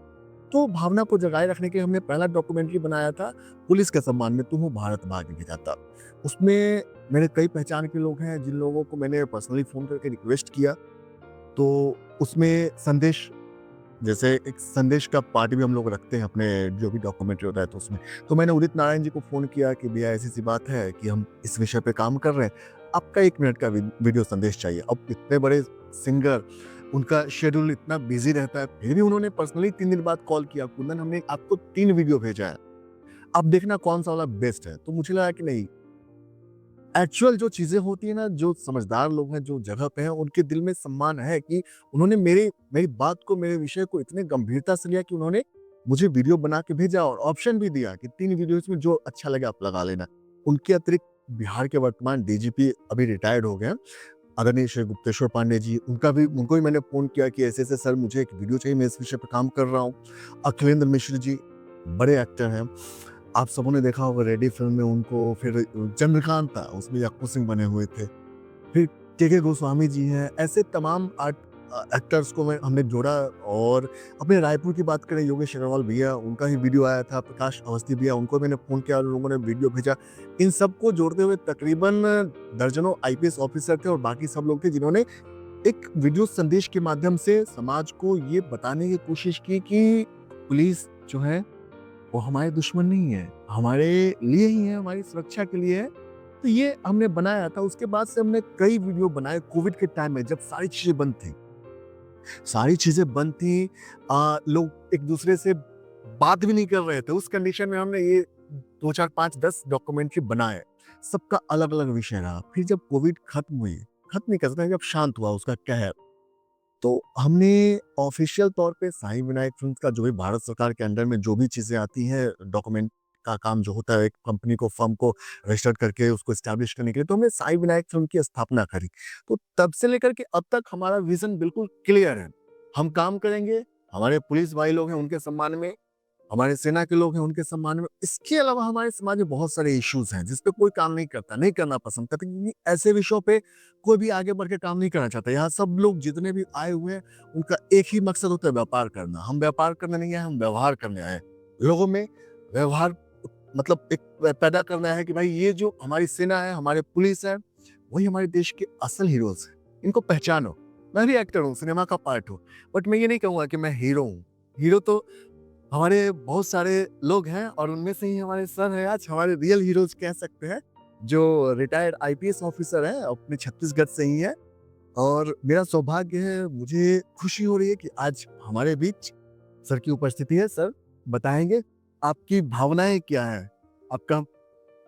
तो भावना को जगाए रखने के हमने पहला डॉक्यूमेंट्री बनाया था, पुलिस के सम्मान में, तुम हो भारत भाग्य विधाता। उसमें मेरे कई पहचान के लोग हैं, जिन लोगों को मैंने पर्सनली फ़ोन करके रिक्वेस्ट किया, तो उसमें संदेश, जैसे एक संदेश का पार्ट भी हम लोग रखते हैं अपने जो भी डॉक्यूमेंट्री होता है तो उसमें। तो मैंने उदित नारायण जी को फ़ोन किया कि भैया ऐसी-ऐसी बात है कि हम इस विषय पे काम कर रहे हैं, आपका 1 मिनट का वीडियो संदेश चाहिए। अब इतने बड़े सिंगर, उनका शेड्यूल इतना बिज़ी रहता है, फिर भी उन्होंने पर्सनली 3 दिन बाद कॉल किया, कुंदन हमने आपको 3 वीडियो भेजा है, अब देखना कौन-सा वाला बेस्ट है। तो मुझे लगा कि नहीं, एक्चुअल जो चीज़ें होती हैं ना, जो समझदार लोग हैं, जो जगह पे हैं, उनके दिल में सम्मान है कि उन्होंने मेरी मेरी बात को, मेरे विषय को इतने गंभीरता से लिया कि उन्होंने मुझे वीडियो बना के भेजा और ऑप्शन भी दिया कि 3 वीडियोज़ में जो अच्छा लगे आप लगा लेना। उनके अतिरिक्त बिहार के वर्तमान डीजीपी अभी रिटायर्ड हो गए हैं, आदरणीय श्री गुप्तेश्वर पांडे जी, उनको भी मैंने फ़ोन किया कि ऐसे-ऐसे सर मुझे एक वीडियो चाहिए, मैं इस विषय पे काम कर रहा हूँ। अखिलेंद्र मिश्र जी, बड़े एक्टर हैं। आप सबों ने देखा होगा रेडी फ़िल्म में उनको, फिर चंद्रकांत था, उसमें अप्पू सिंह बने हुए थे। फिर के गोस्वामी जी हैं, ऐसे तमाम एक्टर्स को हमने जोड़ा। और अपने रायपुर की बात करें, योगेश अग्रवाल भैया, उनका ही वीडियो आया था, प्रकाश अवस्थी भैया, उनको मैंने फ़ोन किया और उन लोगों ने वीडियो भेजा। इन सबको जोड़ते हुए तकरीबन दर्जनों आईपीएस ऑफिसर थे और बाकी सब लोग थे जिन्होंने एक वीडियो संदेश के माध्यम से समाज को ये बताने की कोशिश की कि पुलिस जो है वो हमारे दुश्मन नहीं है, हमारे लिए ही है, हमारी सुरक्षा के लिए है। तो ये हमने बनाया था। उसके बाद से हमने कई वीडियो बनाए कोविड के टाइम में, जब सारी चीज़ें बंद थी। सारी चीज़ें बंद थी, लोग एक-दूसरे से बात भी नहीं कर रहे थे। उस कंडीशन में हमने ये 2, 4, 5, 10 डॉक्यूमेंट्री बनाए। सबका अलग-अलग विषय रहा। फिर जब कोविड खत्म हुई, खत्म नहीं कर सकते, जब शांत हुआ उसका कहर, तो हमने ऑफिशियल तौर पे साई विनायक फ़िल्म्स का, जो भी भारत सरकार के अंडर में जो भी चीज़ें आती हैं, डॉक्यूमेंट का काम जो होता है, एक कंपनी को, फर्म को रजिस्टर्ड करके उसको एस्टैब्लिश करने के लिए, तो हमने साई विनायक फ़िल्म की स्थापना करी। तो तब से लेकर के अब तक हमारा विज़न बिल्कुल क्लियर है। हम काम करेंगे, हमारे पुलिस भाई लोग हैं उनके सम्मान में, हमारे सेना के लोग हैं उनके सम्मान में। इसके अलावा हमारे समाज में बहुत सारे इश्यूज़ हैं जिस पे कोई काम नहीं करता, नहीं करना पसंद करता, क्योंकि ऐसे विषयों पे कोई भी आगे बढ़ के काम नहीं करना चाहता। यहाँ सब लोग जितने भी आए हुए हैं, उनका एक ही मकसद होता है, व्यापार करना। हम व्यापार करने नहीं आए, हम व्यवहार करने आए हैं। लोगों में व्यवहार मतलब एक पैदा करना है कि भाई ये जो हमारी सेना है, हमारे पुलिस है, वही हमारे देश के असल हीरोज़ हैं। इनको पहचानो। मैं भी एक्टर हूँ, सिनेमा का पार्ट हूँ, बट मैं ये नहीं कहूँगा कि मैं हीरो हूँ। हीरो तो हमारे बहुत सारे लोग हैं और उनमें से ही हमारे सर हैं आज, हमारे रियल हीरोज़ कह सकते हैं, जो रिटायर्ड आईपीएस ऑफिसर हैं, अपने छत्तीसगढ़ से ही हैं। और मेरा सौभाग्य है, मुझे खुशी हो रही है कि आज हमारे बीच सर की उपस्थिति है। सर, बताएँगे आपकी भावनाएँ क्या हैं? आपका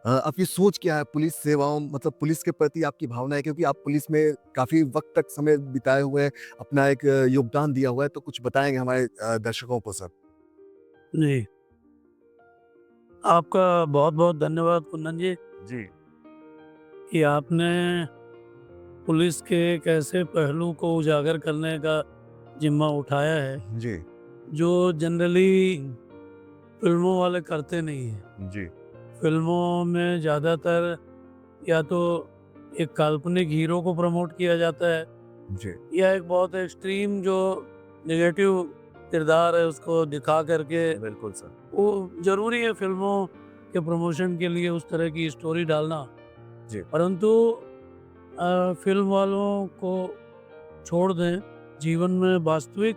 आपकी सोच क्या है पुलिस सेवाओं मतलब पुलिस के प्रति आपकी भावनाएँ, क्योंकि आप पुलिस में काफ़ी वक़्त तक समय बिताए हुए हैं, अपना एक योगदान दिया हुआ है, तो कुछ बताएँगे हमारे दर्शकों को सर? जी, आपका बहुत-बहुत धन्यवाद कुंदन जी जी, कि आपने पुलिस के एक ऐसे पहलू को उजागर करने का ज़िम्मा उठाया है, जी, जो जनरली फ़िल्मों वाले करते नहीं हैं। जी, फ़िल्मों में ज़्यादातर या तो एक काल्पनिक हीरो को प्रमोट किया जाता है जी, या एक बहुत एक्सट्रीम जो नेगेटिव किरदार है उसको दिखा करके बिल्कुल सर। वो ज़रूरी है फ़िल्मों के प्रमोशन के लिए उस तरह की स्टोरी डालना। जी, परंतु फ़िल्म वालों को छोड़ दें, जीवन में वास्तविक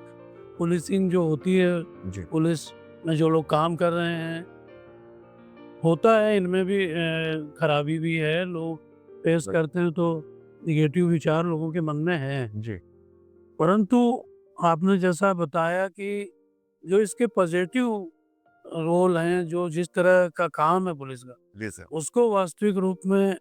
पुलिसिंग जो होती है, जी, पुलिस में जो लोग काम कर रहे हैं, होता है इनमें भी खराबी भी है, लोग फेस बिल करते हैं तो नेगेटिव विचार लोगों के मन में हैं। जी, परंतु आपने जैसा बताया कि जो इसके पॉज़िटिव रोल हैं, जो जिस तरह का काम है पुलिस का, जी सर। उसको वास्तविक रूप में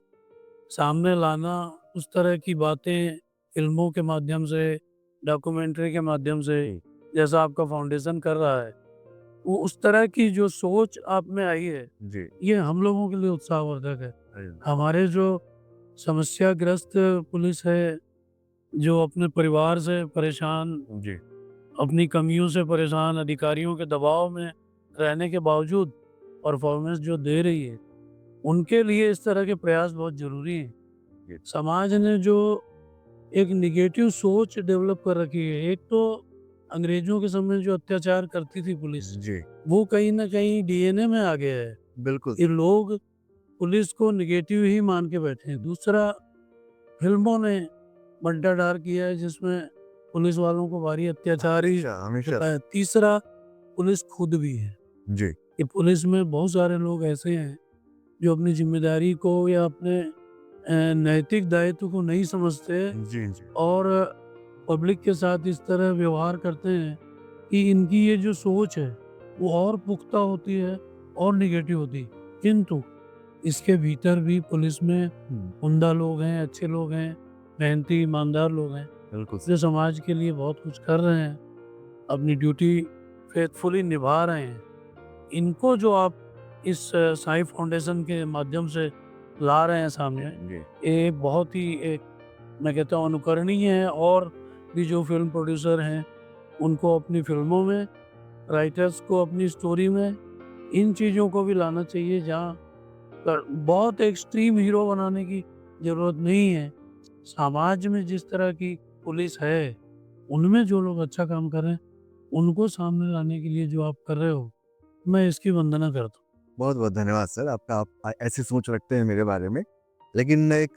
सामने लाना, उस तरह की बातें फ़िल्मों के माध्यम से, डॉक्यूमेंट्री के माध्यम से, जी, जैसा आपका फाउंडेशन कर रहा है, वो उस तरह की जो सोच आप में आई है, जी, ये हम लोगों के लिए उत्साहवर्धक है। अरे! हमारे जो समस्याग्रस्त पुलिस है, जो अपने परिवार से परेशान, जी, अपनी कमियों से परेशान, अधिकारियों के दबाव में रहने के बावजूद परफ़ॉर्मेंस जो दे रही है, उनके लिए इस तरह के प्रयास बहुत ज़रूरी हैं। जी, समाज ने जो एक नेगेटिव सोच डेवलप कर रखी है, एक तो अंग्रेज़ों के समय जो अत्याचार करती थी पुलिस, जी, वो कहीं न कहीं डीएनए में आ गया है। बिल्कुल ये सर। लोग पुलिस को नेगेटिव ही मान के बैठे हैं। दूसरा, फ़िल्मों ने बंटाढार किया है जिसमें पुलिस वालों को भारी अत्याचार ही हमेशा, हमेशा। होता है। तीसरा, पुलिस खुद भी है। जी, कि पुलिस में बहुत सारे लोग ऐसे हैं जो अपनी ज़िम्मेदारी को या अपने नैतिक दायित्व को नहीं समझते जी, जी, और पब्लिक के साथ इस तरह व्यवहार करते हैं कि इनकी ये जो सोच है वो और पुख्ता होती है और निगेटिव होती है। किंतु इसके भीतर भी पुलिस में हुँ, उम्दा लोग हैं, अच्छे लोग हैं, मेहनती ईमानदार लोग हैं, बिल्कुल सर। जो समाज के लिए बहुत कुछ कर रहे हैं, अपनी ड्यूटी फेथफुली निभा रहे हैं। इनको जो आप इस साई फाउंडेशन के माध्यम से ला रहे हैं सामने, जी, ये बहुत ही एक मैं कहता हूँ अनुकरणीय है और भी जो फ़िल्म प्रोड्यूसर हैं, उनको अपनी फ़िल्मों में, राइटर्स को अपनी स्टोरी में, इन चीज़ों को भी लाना चाहिए जहाँ पर बहुत एक्सट्रीम हीरो बनाने की ज़रूरत नहीं है। समाज में जिस तरह की पुलिस है, उनमें जो लोग अच्छा काम कर रहे हैं, उनको सामने लाने के लिए जो आप कर रहे हो, मैं इसकी वंदना करता हूँ। बहुत-बहुत धन्यवाद सर आपका, आप ऐसी सोच रखते हैं मेरे बारे में। लेकिन एक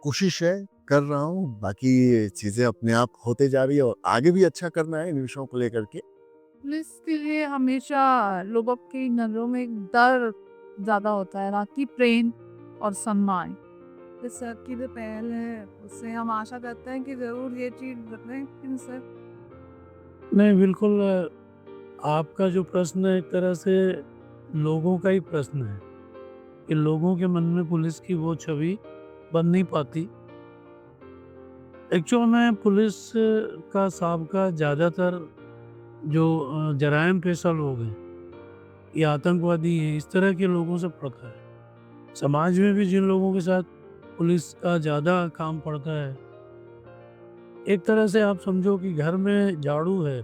कोशिश है, कर रहा हूँ, बाकी चीज़ें अपने आप होते जा रही है और आगे भी अच्छा करना है इन विषयों को लेकर के। पुलिस के लिए हमेशा लोगों की नज़रों में एक डर ज़्यादा होता है, ना कि प्रेम और सम्मान। इस सर की जो पहल है, उससे हम आशा करते हैं कि ज़रूर ये चीज़ बदले। लेकिन सर नहीं, बिल्कुल आपका जो प्रश्न है एक तरह से लोगों का ही प्रश्न है कि लोगों के मन में पुलिस की वो छवि बन नहीं पाती। एक्चुअल में पुलिस का साबका ज़्यादातर जो जराइम पेशा लोग हैं, ये आतंकवादी हैं, इस तरह के लोगों से पड़ता है। समाज में भी जिन लोगों के साथ पुलिस का ज़्यादा काम पड़ता है, एक तरह से आप समझो कि घर में झाड़ू है,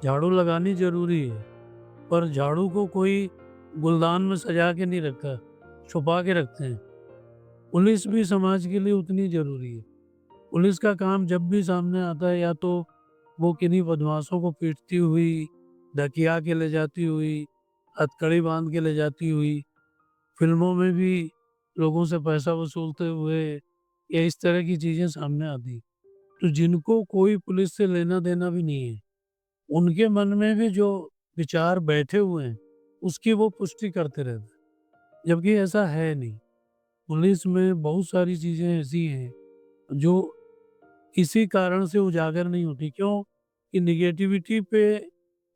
झाड़ू लगानी ज़रूरी है, पर झाड़ू को कोई गुलदान में सजा के नहीं रखता, छुपा के रखते हैं। पुलिस भी समाज के लिए उतनी ज़रूरी है। पुलिस का काम जब भी सामने आता है या तो वो किन्हीं बदमाशों को पीटती हुई, ढकिया के ले जाती हुई, हथकड़ी बाँध के ले जाती हुई, फ़िल्मों में भी लोगों से पैसा वसूलते हुए या इस तरह की चीज़ें सामने आती हैं। तो जिनको कोई पुलिस से लेना-देना भी नहीं है, उनके मन में भी जो विचार बैठे हुए हैं, उसकी वो पुष्टि करते रहते हैं। जबकि ऐसा है नहीं। पुलिस में बहुत सारी चीज़ें ऐसी हैं जो किसी कारण से उजागर नहीं होती। क्यों? कि निगेटिविटी पे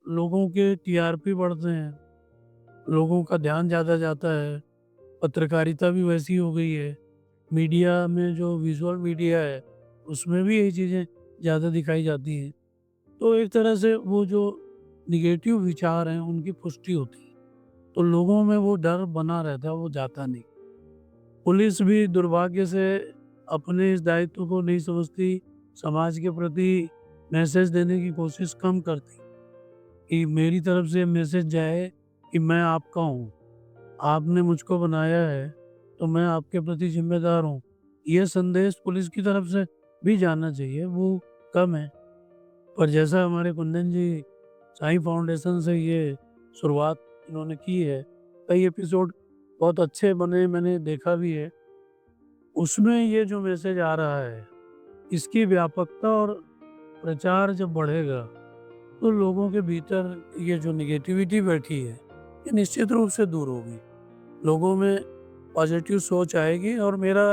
लोगों के टीआरपी बढ़ते हैं, लोगों का ध्यान ज़्यादा जाता है, पत्रकारिता भी वैसी हो गई है। मीडिया में जो विजुअल मीडिया है, उसमें भी यही चीज़ें ज़्यादा दिखाई जाती हैं। तो एक तरह से वो जो नेगेटिव विचार हैं, उनकी पुष्टि होती है। तो लोगों में वो डर बना रहता है, वो जाता नहीं। पुलिस भी दुर्भाग्य से अपने इस दायित्व को नहीं समझती, समाज के प्रति मैसेज देने की कोशिश कम करती कि मेरी तरफ से मैसेज जाए कि मैं आपका हूँ, आपने मुझको बनाया है, तो मैं आपके प्रति जिम्मेदार हूँ। ये संदेश पुलिस की तरफ से भी जाना चाहिए, वो कम है। पर जैसा हमारे कुंदन जी साईं फाउंडेशन से ये शुरुआत इन्होंने की है, कई एपिसोड बहुत अच्छे बने, मैंने देखा भी है। उसमें ये जो मैसेज आ रहा है, इसकी व्यापकता और प्रचार जब बढ़ेगा, तो लोगों के भीतर ये जो नेगेटिविटी बैठी है, ये निश्चित रूप से दूर होगी। लोगों में पॉजिटिव सोच आएगी और मेरा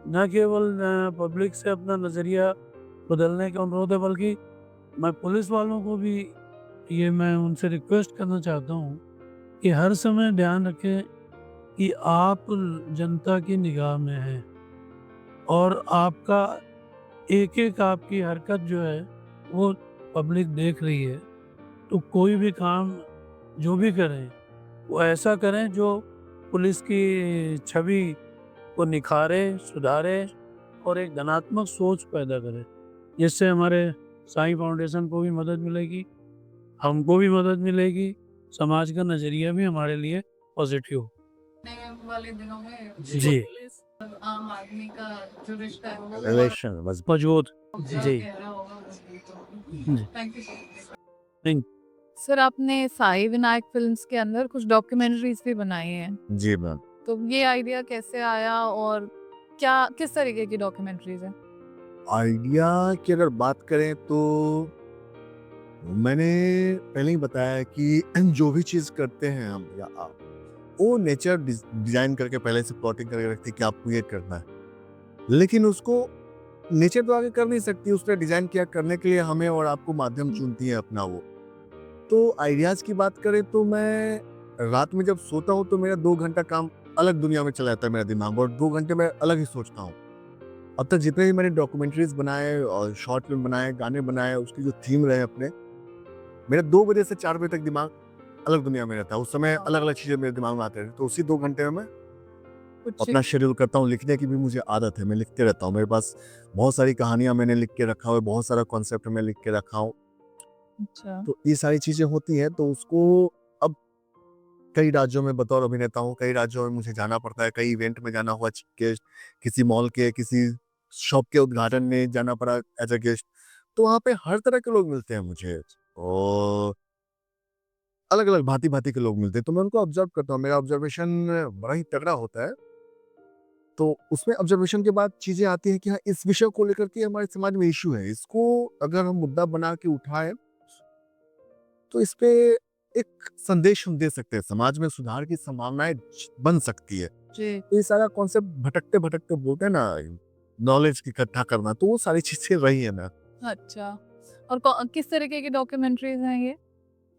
न केवल पब्लिक से अपना नज़रिया बदलने का अनुरोध है, बल्कि मैं पुलिस वालों को भी ये मैं उनसे रिक्वेस्ट करना चाहता हूँ कि हर समय ध्यान रखें कि आप जनता की निगाह में हैं और आपका एक-एक आपकी हरकत जो है वो पब्लिक देख रही है। तो कोई भी काम जो भी करें, वो ऐसा करें जो पुलिस की छवि को निखारे, सुधारे और एक धनात्मक सोच पैदा करे। जिससे हमारे साईं फाउंडेशन को भी मदद मिलेगी, हमको भी मदद मिलेगी, समाज का नज़रिया भी हमारे लिए पॉजिटिव हो। आने वाले दिनों में जी। पुलिस और आम आदमी का जो रिश्ता है वो रिलेशन बस मजबूत। बहुत जी। गहरा होगा, मजबूत होगा। जी। Thank you so much. Thank sir, आपने साई विनायक फिल्म्स के अंदर कुछ डॉक्यूमेंट्रीज भी बनाई हैं, जी मैम। तो ये आइडिया कैसे आया और क्या किस तरीके की डॉक्यूमेंट्रीज हैं? आइडिया की अगर बात करें तो मैंने पहले ही बताया कि जो भी चीज़ करते हैं हम या आप, वो नेचर डिज़ाइन करके पहले से प्लॉटिंग करके रखती है कि आपको ये करना है। लेकिन उसको नेचर तो आगे कर नहीं सकती, उसने डिज़ाइन किया करने के लिए हमें और आपको माध्यम चुनती है अपना वो। तो आइडियाज़ की बात करें तो मैं रात में जब सोता हूँ तो मेरा 2 घंटा काम अलग दुनिया में चला जाता है मेरा दिमाग, और 2 घंटे मैं अलग ही सोचता हूँ। अब तक जितने भी मैंने डॉक्यूमेंट्रीज़ बनाए और शॉर्ट फिल्म बनाए, गाने बनाए, उसकी जो थीम रहे अपने, मेरा 2 बजे से 4 बजे तक दिमाग अलग दुनिया में रहता है। उस समय अलग-अलग चीज़ें मेरे दिमाग में आते हैं। तो उसी 2 घंटे में मैं कुछ अपना शेड्यूल करता हूँ। लिखने की भी मुझे आदत है, मैं लिखते रहता हूँ। मेरे पास बहुत सारी कहानियाँ मैंने लिख के रखा हुआ है, बहुत सारा कॉन्सेप्ट मैं लिख के रखा हूँ। अच्छा, तो ये सारी चीज़ें होती हैं, तो उसको अब कई राज्यों में बतौर अभिनेता हूँ, कई राज्यों में मुझे जाना पड़ता है, कई इवेंट में जाना हुआ गेस्ट, किसी मॉल के, किसी शॉप के उद्घाटन में जाना पड़ा एज़ अ गेस्ट। तो वहाँ पे हर तरह के लोग मिलते हैं मुझे और अलग-अलग भाँति-भाँति के लोग मिलते हैं, तो मैं उनको ऑब्ज़र्व करता हूँ। मेरा ऑब्ज़र्वेशन बड़ा ही तगड़ा होता है। तो उसमें ऑब्ज़र्वेशन के बाद चीज़ें आती हैं कि हाँ, इस विषय को लेकर के हमारे समाज में इश्यू है। इसको अगर हम मुद्दा बना के उठाएँ, तो इस पे एक संदेश हम दे सकते हैं। समाज में सुधार की संभावनाएँ बन सकती है। जी। तो ये सारा कॉन्सेप्ट भटकते-भटकते बोलते हैं ना, नॉलेज इकट्ठा करना, तो वो सारी चीज़ें रही हैं ना। अच्छा, और किस तरीके की डॉक्यूमेंट्रीज हैं ये?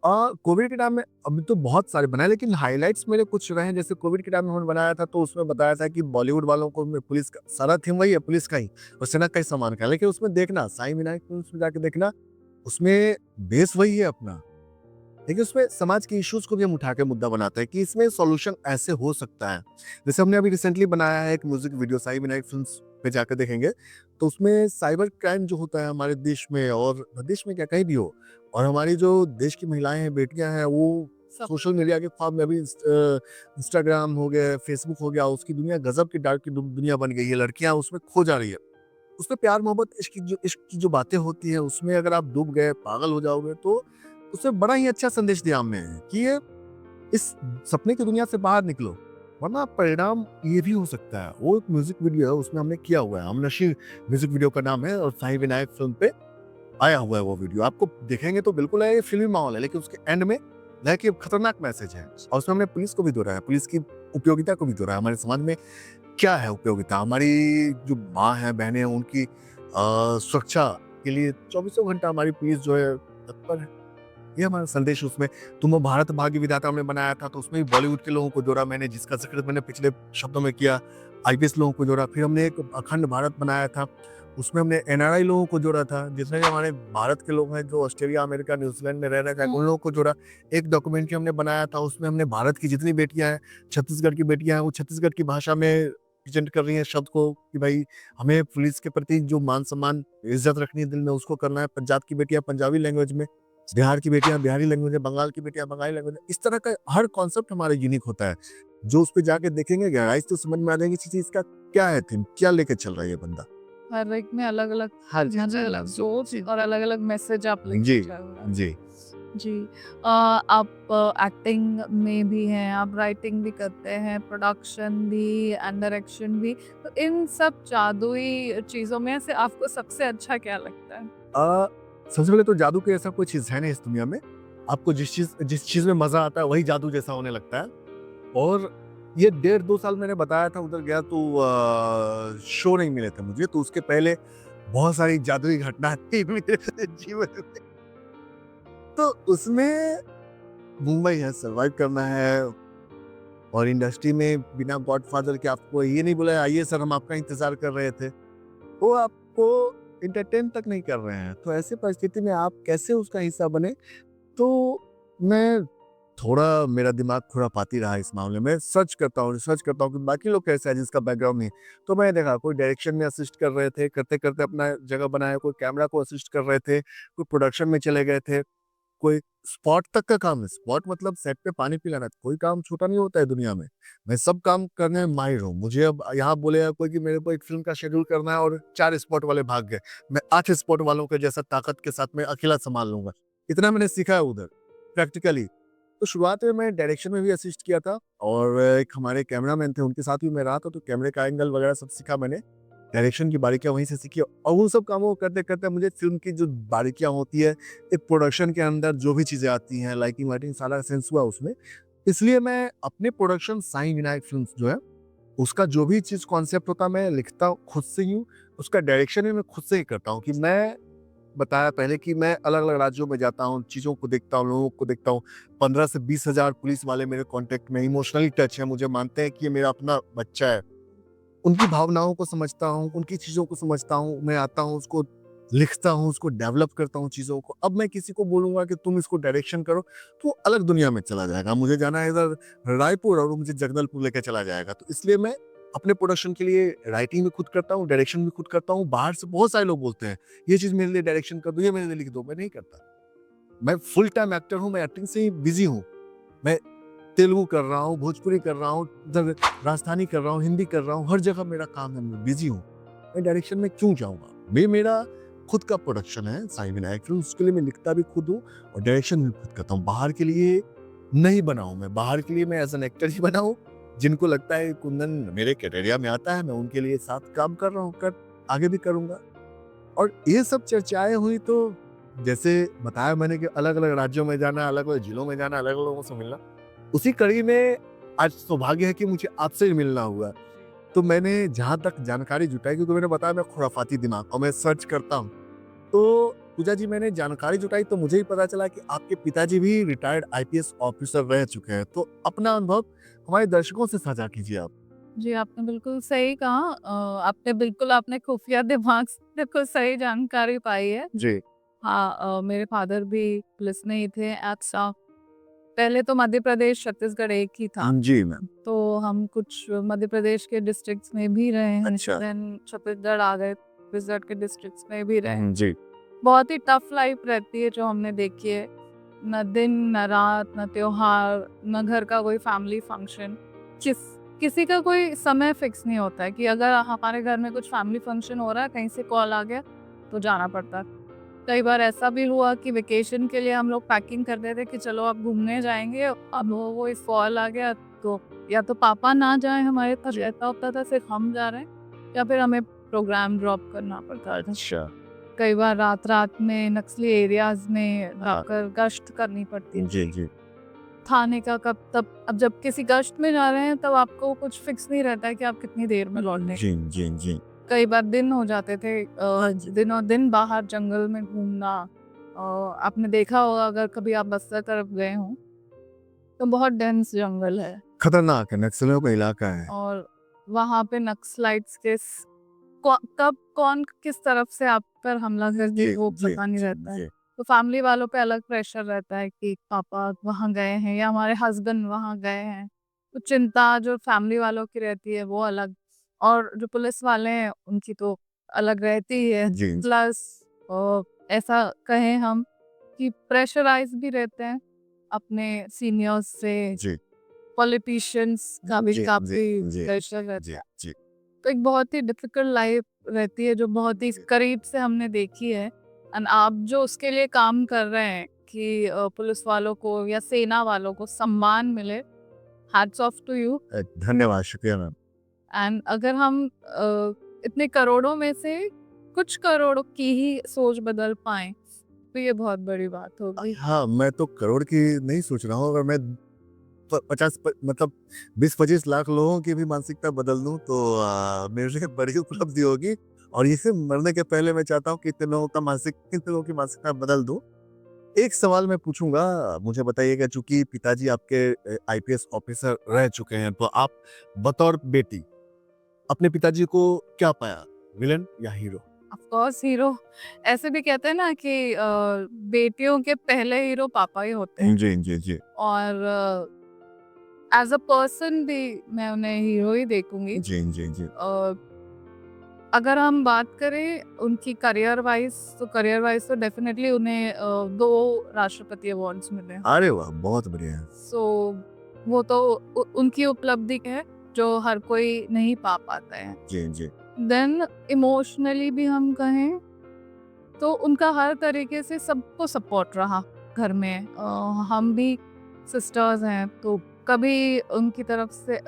कोविड के टाइम में अभी तो बहुत सारे बनाए, लेकिन हाइलाइट्स मेरे कुछ रहे हैं। जैसे कोविड के टाइम में हमने बनाया था, तो उसमें बताया था कि बॉलीवुड वालों को में पुलिस का सारा थीम वही है, पुलिस का ही और सेना का ही सामान का है। लेकिन उसमें देखना, साईं विनायक फिल्म्स में जाके देखना, उसमें बेस वही है अपना। देखिए, उसमें समाज के इश्यूज को भी हम उठा के मुद्दा बनाते हैं कि इसमें सॉल्यूशन ऐसे हो सकता है। जैसे हमने अभी रिसेंटली बनाया है एक music video, Sai Vinayak films पे जाकर देखेंगे, तो उसमें साइबर क्राइम जो होता है हमारे देश में, और देश में क्या कहीं भी हो, और हमारी जो देश की महिलाएं हैं, बेटियां हैं, वो सब सोशल मीडिया के ख्वाब में अभी इंस्टाग्राम हो गया, फेसबुक हो गया, उसकी दुनिया गजब की डार्क की दुनिया बन गई है। लड़कियां उसमें खो जा रही है। उसमें प्यार मोहब्बत इश्क की जो बातें होती हैं, उसमें अगर आप डूब गए, पागल हो जाओगे, तो उसमें बड़ा ही अच्छा संदेश दिया हमने कि ये इस सपने की दुनिया से बाहर निकलो, वरना परिणाम ये भी हो सकता है। वो एक म्यूजिक वीडियो है, उसमें हमने किया हुआ है, हमनशी म्यूजिक वीडियो का नाम है, और साईं विनायक फिल्म पे आया हुआ है वो वीडियो। आपको देखेंगे तो बिल्कुल है, ये फिल्मी माहौल है, लेकिन उसके एंड में एक खतरनाक मैसेज है, और उसमें हमने पुलिस को भी दोहराया, पुलिस की उपयोगिता को भी दोहराया। हमारे समाज में क्या है उपयोगिता, हमारी जो माँ है, बहनें हैं, उनकी सुरक्षा के लिए चौबीसों घंटा हमारी पुलिस जो है तत्पर है। ये हमारा संदेश उसमें। तुम भारत भाग्य विधाता हमने बनाया था, तो उसमें भी बॉलीवुड के लोगों को जोड़ा मैंने, जिसका जिक्र मैंने पिछले शब्दों में किया। आईपीएस लोगों को जोड़ा। फिर हमने एक अखंड भारत बनाया था, उसमें हमने एनआरआई लोगों को जोड़ा था, जितने भी हमारे भारत के लोग हैं जो ऑस्ट्रेलिया, अमेरिका, न्यूजीलैंड में रह रहे हैं, उन लोगों को जोड़ा। एक डॉक्यूमेंट्री हमने बनाया था, उसमें हमने भारत की जितनी बेटियां हैं, छत्तीसगढ़ की बेटियां हैं, वो छत्तीसगढ़ की भाषा में प्रेजेंट कर रही हैं शब्द को कि भाई हमें पुलिस के प्रति जो मान सम्मान इज्जत रखनी है दिल में, उसको करना है। पंजाब की बेटियां पंजाबी लैंग्वेज में, बिहार की बेटियां बिहारी लैंग्वेज में, बंगाल की बेटियां बंगाली लैंग्वेज में। इस तरह का हर कॉन्सेप्ट हमारा यूनिक होता है, जो उस पे जाके देखेंगे गहराई से तो समझ में आ जाएगी चीज़, इसका क्या है थीम, क्या लेके चल रहा है ये बंदा। हर एक में अलग-अलग हाँ जी, अलग-अलग सोच और अलग-अलग मैसेज आप लेके जी, चल रहे हैं। जी। जी। आप एक्टिंग में भी हैं, आप राइटिंग भी करते हैं, प्रोडक्शन भी एंड डायरेक्शन भी। तो इन सब जादुई चीज़ों में से आपको सबसे अच्छा क्या लगता है? सबसे पहले तो जादू की ऐसा कोई चीज़ है नहीं इस दुनिया में। आपको जिस चीज़ में मज़ा आता है वही जादू जैसा होने लगता है। और ये 1.5-2 साल मैंने बताया था उधर गया तो शो नहीं मिले थे मुझे, तो उसके पहले बहुत सारी जादुई घटनाएँ थी मेरे जीवन में। तो उसमें मुंबई है, सर्वाइव करना है। और इंडस्ट्री में बिना गॉडफादर के आपको ये नहीं बोला आइए सर हम आपका इंतज़ार कर रहे थे। वो आपको एंटरटेन तक नहीं कर रहे हैं। तो ऐसी परिस्थिति में आप कैसे उसका हिस्सा बने? तो मैं थोड़ा मेरा दिमाग खुरापाती रहा इस मामले में। सर्च करता हूँ कि बाकी लोग कैसे हैं जिसका बैकग्राउंड नहीं है। तो मैंने देखा कोई डायरेक्शन में असिस्ट कर रहे थे, करते-करते अपना जगह बनाया, कोई कैमरा को असिस्ट कर रहे थे, कोई प्रोडक्शन में चले गए थे, कोई स्पॉट तक का काम है। स्पॉट मतलब सेट पे पानी पिलाना, कोई काम छोटा नहीं होता है दुनिया में। मैं सब काम करने में माहिर हूँ। मुझे अब यहाँ बोलेगा कोई कि मेरे को एक फ़िल्म का शेड्यूल करना है और 4 स्पॉट वाले भाग गए। मैं 8 स्पॉट वालों के जैसा ताकत के साथ मैं अकेला सँभाल लूँगा। इतना मैंने सीखा है उधर, प्रैक्टिकली। तो शुरुआत में मैं डायरेक्शन में भी असिस्ट किया था और एक हमारे कैमरामैन थे, उनके साथ भी मैं रहा था, तो कैमरे का एंगल वगैरह सब सीखा मैंने। डायरेक्शन की बारीकियाँ वहीं से सीखी और उन सब कामों को करते-करते मुझे फ़िल्म की जो बारीकियाँ होती है, एक प्रोडक्शन के अंदर जो भी चीज़ें आती हैं, लाइटिंग वाइटिंग सारा सेंस हुआ उसमें। इसलिए मैं अपने प्रोडक्शन साईं विनायक फ़िल्म्स जो है, उसका जो भी चीज़ कॉन्सेप्ट होता है मैं लिखता खुद से ही हूँ, उसका डायरेक्शन भी मैं खुद से ही करता हूँ। कि मैं बताया पहले कि मैं अलग-अलग राज्यों में जाता हूँ, चीज़ों को देखता हूँ, लोगों को देखता हूँ। 15 से 20 हज़ार पुलिस वाले मेरे कॉन्टैक्ट में इमोशनली टच हैं, मुझे मानते हैं कि ये मेरा अपना बच्चा है। उनकी भावनाओं को समझता हूँ, उनकी चीज़ों को समझता हूँ, मैं आता हूँ, उसको लिखता हूँ, उसको डेवलप करता हूँ चीज़ों को। अब मैं किसी को बोलूँगा कि तुम इसको डायरेक्शन करो, तो वो अलग दुनिया में चला जाएगा। मुझे जाना है इधर रायपुर और वो मुझे जगदलपुर लेके चला जाएगा। तो इसलिए मैं अपने प्रोडक्शन के लिए राइटिंग भी खुद करता हूँ, डायरेक्शन भी खुद करता हूँ। बाहर से बहुत सारे लोग बोलते हैं, ये चीज़ मेरे लिए डायरेक्शन कर दो, ये मेरे लिए लिख दो, मैं नहीं करता। मैं फुल टाइम एक्टर हूँ, मैं एक्टिंग से ही बिज़ी हूँ। मैं तेलुगु कर रहा हूँ, भोजपुरी कर रहा हूँ, इधर राजस्थानी कर रहा हूँ, हिंदी कर रहा हूँ, हर जगह मेरा काम है, मैं बिज़ी हूँ। मैं डायरेक्शन में क्यों जाऊँगा? ये मेरा खुद का प्रोडक्शन है, साईं विनायक फ़िल्म्स, उसके लिए मैं लिखता भी खुद हूँ और डायरेक्शन भी खुद करता हूँ। बाहर के लिए नहीं बना हूँ मैं, बाहर के लिए मैं एज़ एन एक्टर ही बना हूँ। जिनको लगता है कुंदन मेरे क्राइटेरिया में आता है, मैं उनके लिए साथ काम कर रहा हूँ, आगे भी करूँगा। और ये सब चर्चाएँ हुई तो जैसे बताया मैंने कि अलग-अलग राज्यों में जाना, अलग-अलग जिलों में जाना, अलग-अलग लोगों से मिलना। उसी कड़ी में आज सौभाग्य है कि मुझे आपसे ही मिलना हुआ। तो मैंने जहाँ तक जानकारी जुटाई, क्योंकि मैंने बताया मैं खुराफाती दिमाग और मैं सर्च करता हूँ। तो पूजा जी मैंने जानकारी जुटाई तो मुझे ही पता चला कि आपके पिताजी भी रिटायर्ड आईपीएस ऑफिसर रह चुके हैं। तो अपना अनुभव हमारे दर्शकों से साझा कीजिए आप। जी, आपने बिल्कुल सही कहा। आपने खुफिया दिमाग से बिल्कुल सही जानकारी पाई है। जी। हाँ, मेरे फादर भी पुलिस में ही थे एज़ स्टाफ। पहले तो मध्य प्रदेश, छत्तीसगढ़ एक ही था। जी मैम। तो हम कुछ मध्य प्रदेश के डिस्ट्रिक्ट्स में भी रहे हैं, अच्छा। देन छत्तीसगढ़ आ गए, छत्तीसगढ़ के डिस्ट्रिक्ट्स में भी रहे। जी। बहुत ही टफ लाइफ रहती है जो हमने देखी है। ना दिन, ना रात, ना त्योहार, ना घर का कोई फैमिली फंक्शन। किसी का कोई समय फिक्स नहीं होता है कि अगर हमारे घर में कुछ फैमिली फंक्शन हो रहा है, कहीं से कॉल आ गया, तो जाना पड़ता है। कई बार ऐसा भी हुआ कि वेकेशन के लिए हम लोग पैकिंग कर रहे थे कि चलो अब घूमने जाएँगे, अब वो इस कॉल आ गया तो या तो पापा ना जाएँ हमारे साथ, ऐसा होता था सिर्फ हम जा रहे हैं, या फिर हमें प्रोग्राम ड्रॉप करना पड़ता था। अच्छा। कई बार रात-रात में नक्सली एरियाज़ में जाकर गश्त करनी पड़ती थी। जी, जी। थाने का कब तब अब जब किसी गश्त में जा रहे हैं तब आपको कुछ फिक्स नहीं रहता है कि आप कितनी देर में लौटेंगे। जी, जी, जी। कई बार दिन हो जाते थे, दिनों दिन बाहर जंगल में घूमना। आपने देखा होगा अगर कभी आप बस्तर तरफ गए हों, तो बहुत डेंस जंगल है खतरनाक है, नक्सलियों का इलाका है। और वहाँ पे नक्सलाइट्स के कब कौन किस तरफ से आप पर हमला कर दे जी वो जी पता नहीं जी रहता है। जी तो फैमिली वालों पे अलग प्रेशर रहता है कि पापा वहाँ गए हैं या हमारे हस्बैंड वहाँ गए हैं, तो चिंता जो फैमिली वालों की रहती है वो अलग, और जो पुलिस वाले हैं उनकी तो अलग रहती ही है। जी प्लस ऐसा कहें हम कि प्रेशराइज भी रहते हैं अपने सीनियर्स से, जी पॉलिटिशियंस का भी जी जी काफी जी प्रेशर रहता जी है। जी तो एक बहुत ही डिफिकल्ट लाइफ रहती है जो बहुत ही करीब से हमने देखी है। एंड आप जो उसके लिए काम कर रहे हैं कि पुलिस वालों को या सेना वालों को सम्मान मिले, हैट्स ऑफ टू यू। धन्यवाद, शुक्रिया मैम। एंड अगर हम इतने करोड़ों में से कुछ करोड़ों की ही सोच बदल पाए तो ये बहुत बड़ी बात होगी। हाँ, मैं तो करोड़ की नहीं सोच रहा हूँ। अगर मैं 20-25 लाख लोगों की भी मानसिकता बदल दूं तो मेरे लिए बड़ी उपलब्धि होगी। और इसे मरने के पहले मैं चाहता हूँ कि इतने लोगों की मानसिकता बदल दूं। एक सवाल मैं पूछूंगा, मुझे बताइएगा, चूंकि पिताजी आपके आईपीएस ऑफिसर रह चुके हैं, तो आप बतौर बेटी अपने पिताजी को क्या पाया, विलन या हीरो? Of course hero. ऐसे भी कहते हैं ना कि बेटियों के पहले हीरो पापा ही होते हैं, जी जी जी और एज अ पर्सन भी मैं उन्हें हीरो ही देखूंगी। जी जी जी। अगर हम बात करें उनकी करियर वाइज तो डेफिनेटली उन्हें 2 राष्ट्रपति अवार्ड्स मिले। अरे वाह, बहुत बढ़िया। सो वो तो उनकी उपलब्धि है जो हर कोई नहीं पा पाता है। जी जी देन इमोशनली भी हम कहें तो उनका हर तरीके से सबको सपोर्ट रहा घर में। हम भी सिस्टर्स हैं तो कभी उनकी तरफ से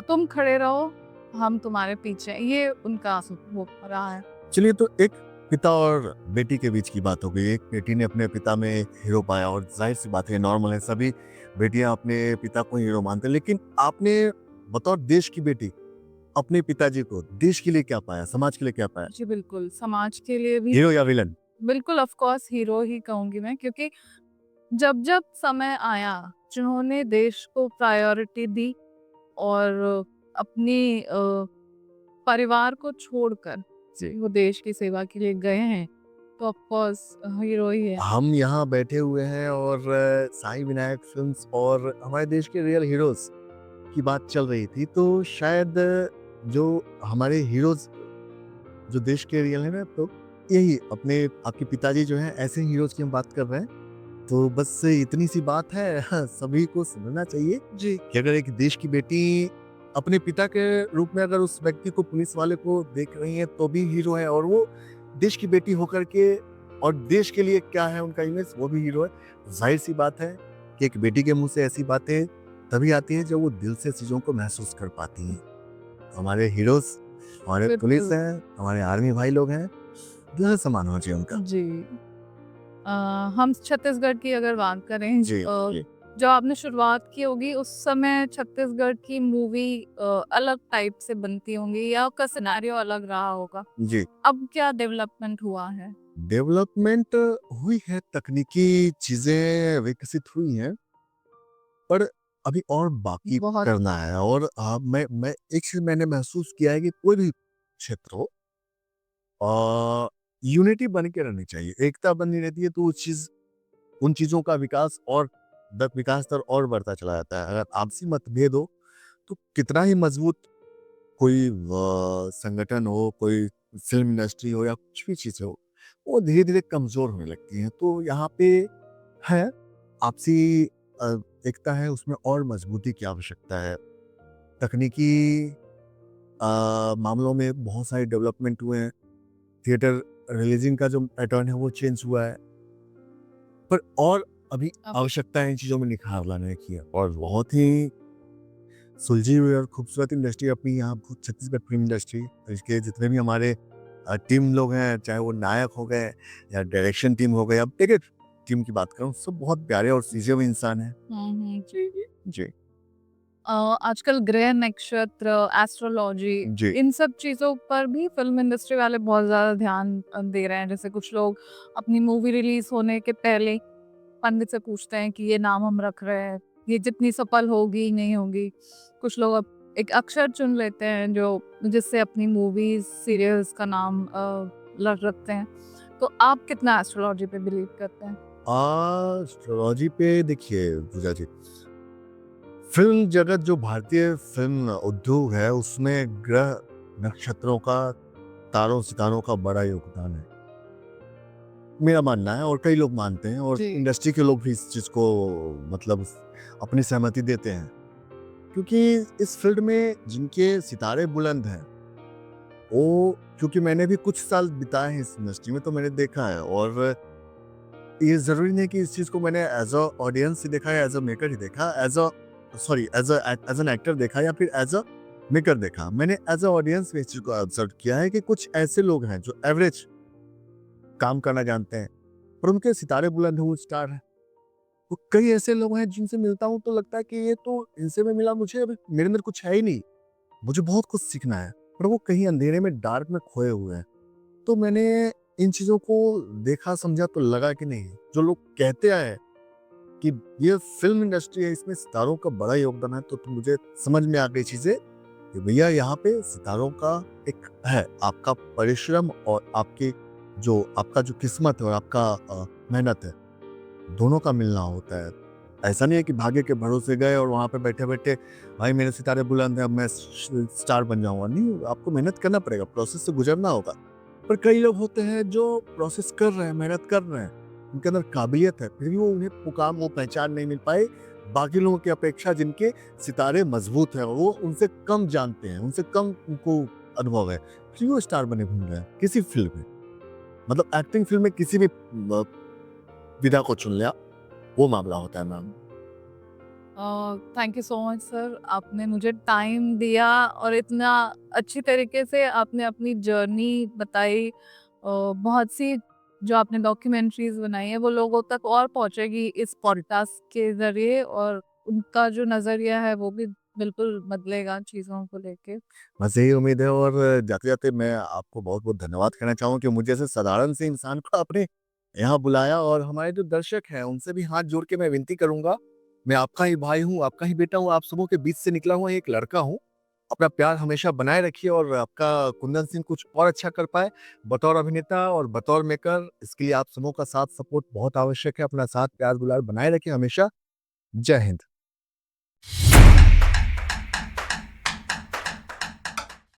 तुम खड़े रहो, हम तुम्हारे पीछे हैं, ये उनका वो रहा है। चलिए, तो एक पिता और बेटी के बीच की बात हो गई। एक बेटी ने अपने पिता में हीरो पाया, और जाहिर सी बात है, नॉर्मल है, सभी बेटियां अपने पिता को हीरो मानते हैं। लेकिन आपने बतौर देश की बेटी अपने पिताजी को देश के लिए क्या पाया, समाज के लिए क्या पाया? जी बिल्कुल, समाज के लिए भी हीरो या विलन? बिल्कुल ऑफ कोर्स हीरो ही कहूँगी मैं, क्योंकि जब जब समय आया जिन्होंने देश को प्रायोरिटी दी और अपनी परिवार को छोड़कर वो देश की सेवा के लिए गए हैं, तो ऑफ कोर्स हीरो ही है। हम यहाँ बैठे हुए हैं और साई विनायक फिल्म्स और हमारे देश के रियल हीरोज की बात चल रही थी, तो शायद जो हमारे हीरोज जो देश के रियल है ना, तो यही अपने आपके पिताजी जो हैं, ऐसे हीरोज की हम बात कर रहे हैं। तो बस इतनी सी बात है, सभी को समझना चाहिए जी कि अगर एक देश की बेटी अपने पिता के रूप में अगर उस व्यक्ति को, पुलिस वाले को देख रही है, तो भी हीरो है। और वो देश की बेटी होकर के, और देश के लिए क्या है उनका इमेज, वो भी हीरो है। जाहिर सी बात है कि एक बेटी के मुंह से ऐसी बातें तभी आती हैं जब वो दिल से चीजों को महसूस कर पाती हैं। हमारे हीरोज, हमारे पुलिस बिल्कुल। हैं, हमारे आर्मी भाई लोग हैं, दिल सम्मान होना चाहिए उनका। जी हम छत्तीसगढ़ की अगर बात करें, जी जी जब आपने शुरुआत की होगी उस समय छत्तीसगढ़ की मूवी अलग टाइप से बनती होंगी या उसका सिनेरियो अलग रहा होगा। जी। अब क्या डेवलपमेंट हुआ है? डेवलपमेंट हुई है, तकनीकी चीजें विकसित हुई हैं, पर अभी और बाकी बहुत करना है। और मैं एक चीज मैंने महसूस किया है कि कोई भी क्षेत्र हो, यूनिटी बन के रहनी चाहिए, एकता बनी रहती है, तो वो चीज, उन चीजों का विकास और विकास दर और बढ़ता चला जाता है। अगर आपसी मतभेद हो, तो कितना ही मजबूत कोई संगठन हो, कोई फिल्म इंडस्ट्री हो, या कुछ भी चीज हो, वो धीरे धीरे कमजोर होने लगती है। तो यहाँ पे है आपसी एकता है, उसमें और मजबूती की आवश्यकता है। तकनीकी मामलों में बहुत सारे डेवलपमेंट हुए हैं। थिएटर रिलीजिंग का जो पैटर्न है वो चेंज हुआ है, पर और अभी अब आवश्यकता है इन चीजों में निखार लाने की। और बहुत ही सुलझी हुई और खूबसूरत इंडस्ट्री अपनी यहाँ छत्तीसगढ़ फिल्म इंडस्ट्री। इसके जितने भी हमारे टीम लोग हैं, चाहे वो नायक हो गए या डायरेक्शन टीम हो गए, अब टेक टीम की बात करूँ, सब बहुत प्यारे और सीजे हुए इंसान हैं। जी जी। आजकल ग्रह नक्षत्र, एस्ट्रोलॉजी, जी इन सब चीज़ों पर भी फ़िल्म इंडस्ट्री वाले बहुत ज़्यादा ध्यान दे रहे हैं। जैसे कुछ लोग अपनी मूवी रिलीज़ होने के पहले पंडित से पूछते हैं कि ये नाम हम रख रहे हैं, ये जितनी सफल होगी, नहीं होगी। कुछ लोग अब एक अक्षर चुन लेते हैं जो जिससे अपनी मूवीज़, सीरियल्स का नाम रखते हैं। तो आप कितना एस्ट्रोलॉजी पे बिलीव करते हैं? एस्ट्रोलॉजी पे देखिए पूजा जी, फिल्म जगत जो भारतीय फिल्म उद्योग है उसमें ग्रह नक्षत्रों का, तारों सितारों का बड़ा योगदान है, मेरा मानना है, और कई लोग मानते हैं, और जी। इंडस्ट्री के लोग भी इस चीज को मतलब अपनी सहमति देते हैं, क्योंकि इस फील्ड में जिनके सितारे बुलंद हैं वो, क्योंकि मैंने भी कुछ साल बिताए हैं इस इंडस्ट्री में, तो मैंने देखा है। और ये जरूरी नहीं कि इस चीज को मैंने एज अ ऑडियंस ही देखा है, एज अ मेकर ही देखा, एज एन एक्टर देखा, या फिर एज अ मेकर देखा। मैंने एज अ ऑडियंस में इस चीज को ऑब्जर्व किया है कि कुछ ऐसे लोग हैं जो एवरेज काम करना जानते हैं पर उनके सितारे बुलंद हैं, वो स्टार हैं। तो कई ऐसे लोग हैं जिनसे मिलता हूँ तो लगता है कि ये तो इनसे मैं मिला, मुझे अभी मेरे अंदर कुछ है ही नहीं, मुझे बहुत कुछ सीखना है, पर वो कहीं अंधेरे में, डार्क में खोए हुए हैं। तो मैंने इन चीजों को देखा समझा तो लगा कि नहीं, जो लोग कहते आए कि ये फिल्म इंडस्ट्री है, इसमें सितारों का बड़ा योगदान है, तो मुझे समझ में आ गई चीजें कि भैया यहाँ पे सितारों का एक है, आपका परिश्रम और आपका जो किस्मत है और आपका मेहनत है, दोनों का मिलना होता है। ऐसा नहीं है कि भाग्य के भरोसे गए और वहां पे बैठे बैठे भाई मेरे सितारे बुलंद है, अब मैं स्टार बन जाऊंगा। नहीं, आपको मेहनत करना पड़ेगा, प्रोसेस से गुजरना होगा। पर कई लोग होते हैं जो प्रोसेस कर रहे हैं, मेहनत कर रहे हैं, उनके अंदर काबिलियत है, फिर भी वो उन्हें मुकाम, वो पहचान नहीं मिल पाए बाकी लोगों की अपेक्षा, जिनके सितारे मजबूत हैं, वो उनसे कम जानते हैं, उनसे कम उनको अनुभव है, फिर भी वो स्टार बने घूम रहे हैं किसी फील्ड में। मतलब एक्टिंग फील्ड में किसी भी विधा को चुन लिया, वो मामला होता है ma'am. Thank you so much sir, आपने मुझे टाइम दिया और इतना अच्छी तरीके से आपने अपनी जर्नी बताई। बहुत सी जो आपने डॉक्यूमेंट्रीज बनाई है वो लोगों तक और पहुंचेगी इस पॉडकास्ट के ज़रिए, और उनका जो नज़रिया है वो भी बिल्कुल बदलेगा चीज़ों को लेके। बस यही उम्मीद है, और जाते जाते मैं आपको बहुत बहुत धन्यवाद कहना चाहूँ कि मुझे जैसे साधारण से इंसान को आपने यहाँ बुलाया, और हमारे जो दर्शक हैं उनसे भी हाथ जोड़ के मैं विनती करूंगा, मैं आपका ही भाई हूँ, आपका ही बेटा हूँ, आप सबों के बीच से निकला हुआ एक लड़का हूँ। अपना प्यार हमेशा बनाए रखिए, और आपका कुंदन सिंह कुछ और अच्छा कर पाए बतौर अभिनेता और बतौर मेकर, इसके लिए आप सबों का साथ सपोर्ट बहुत आवश्यक है। अपना साथ प्यार दुलार बनाए रखिए हमेशा। जय हिंद।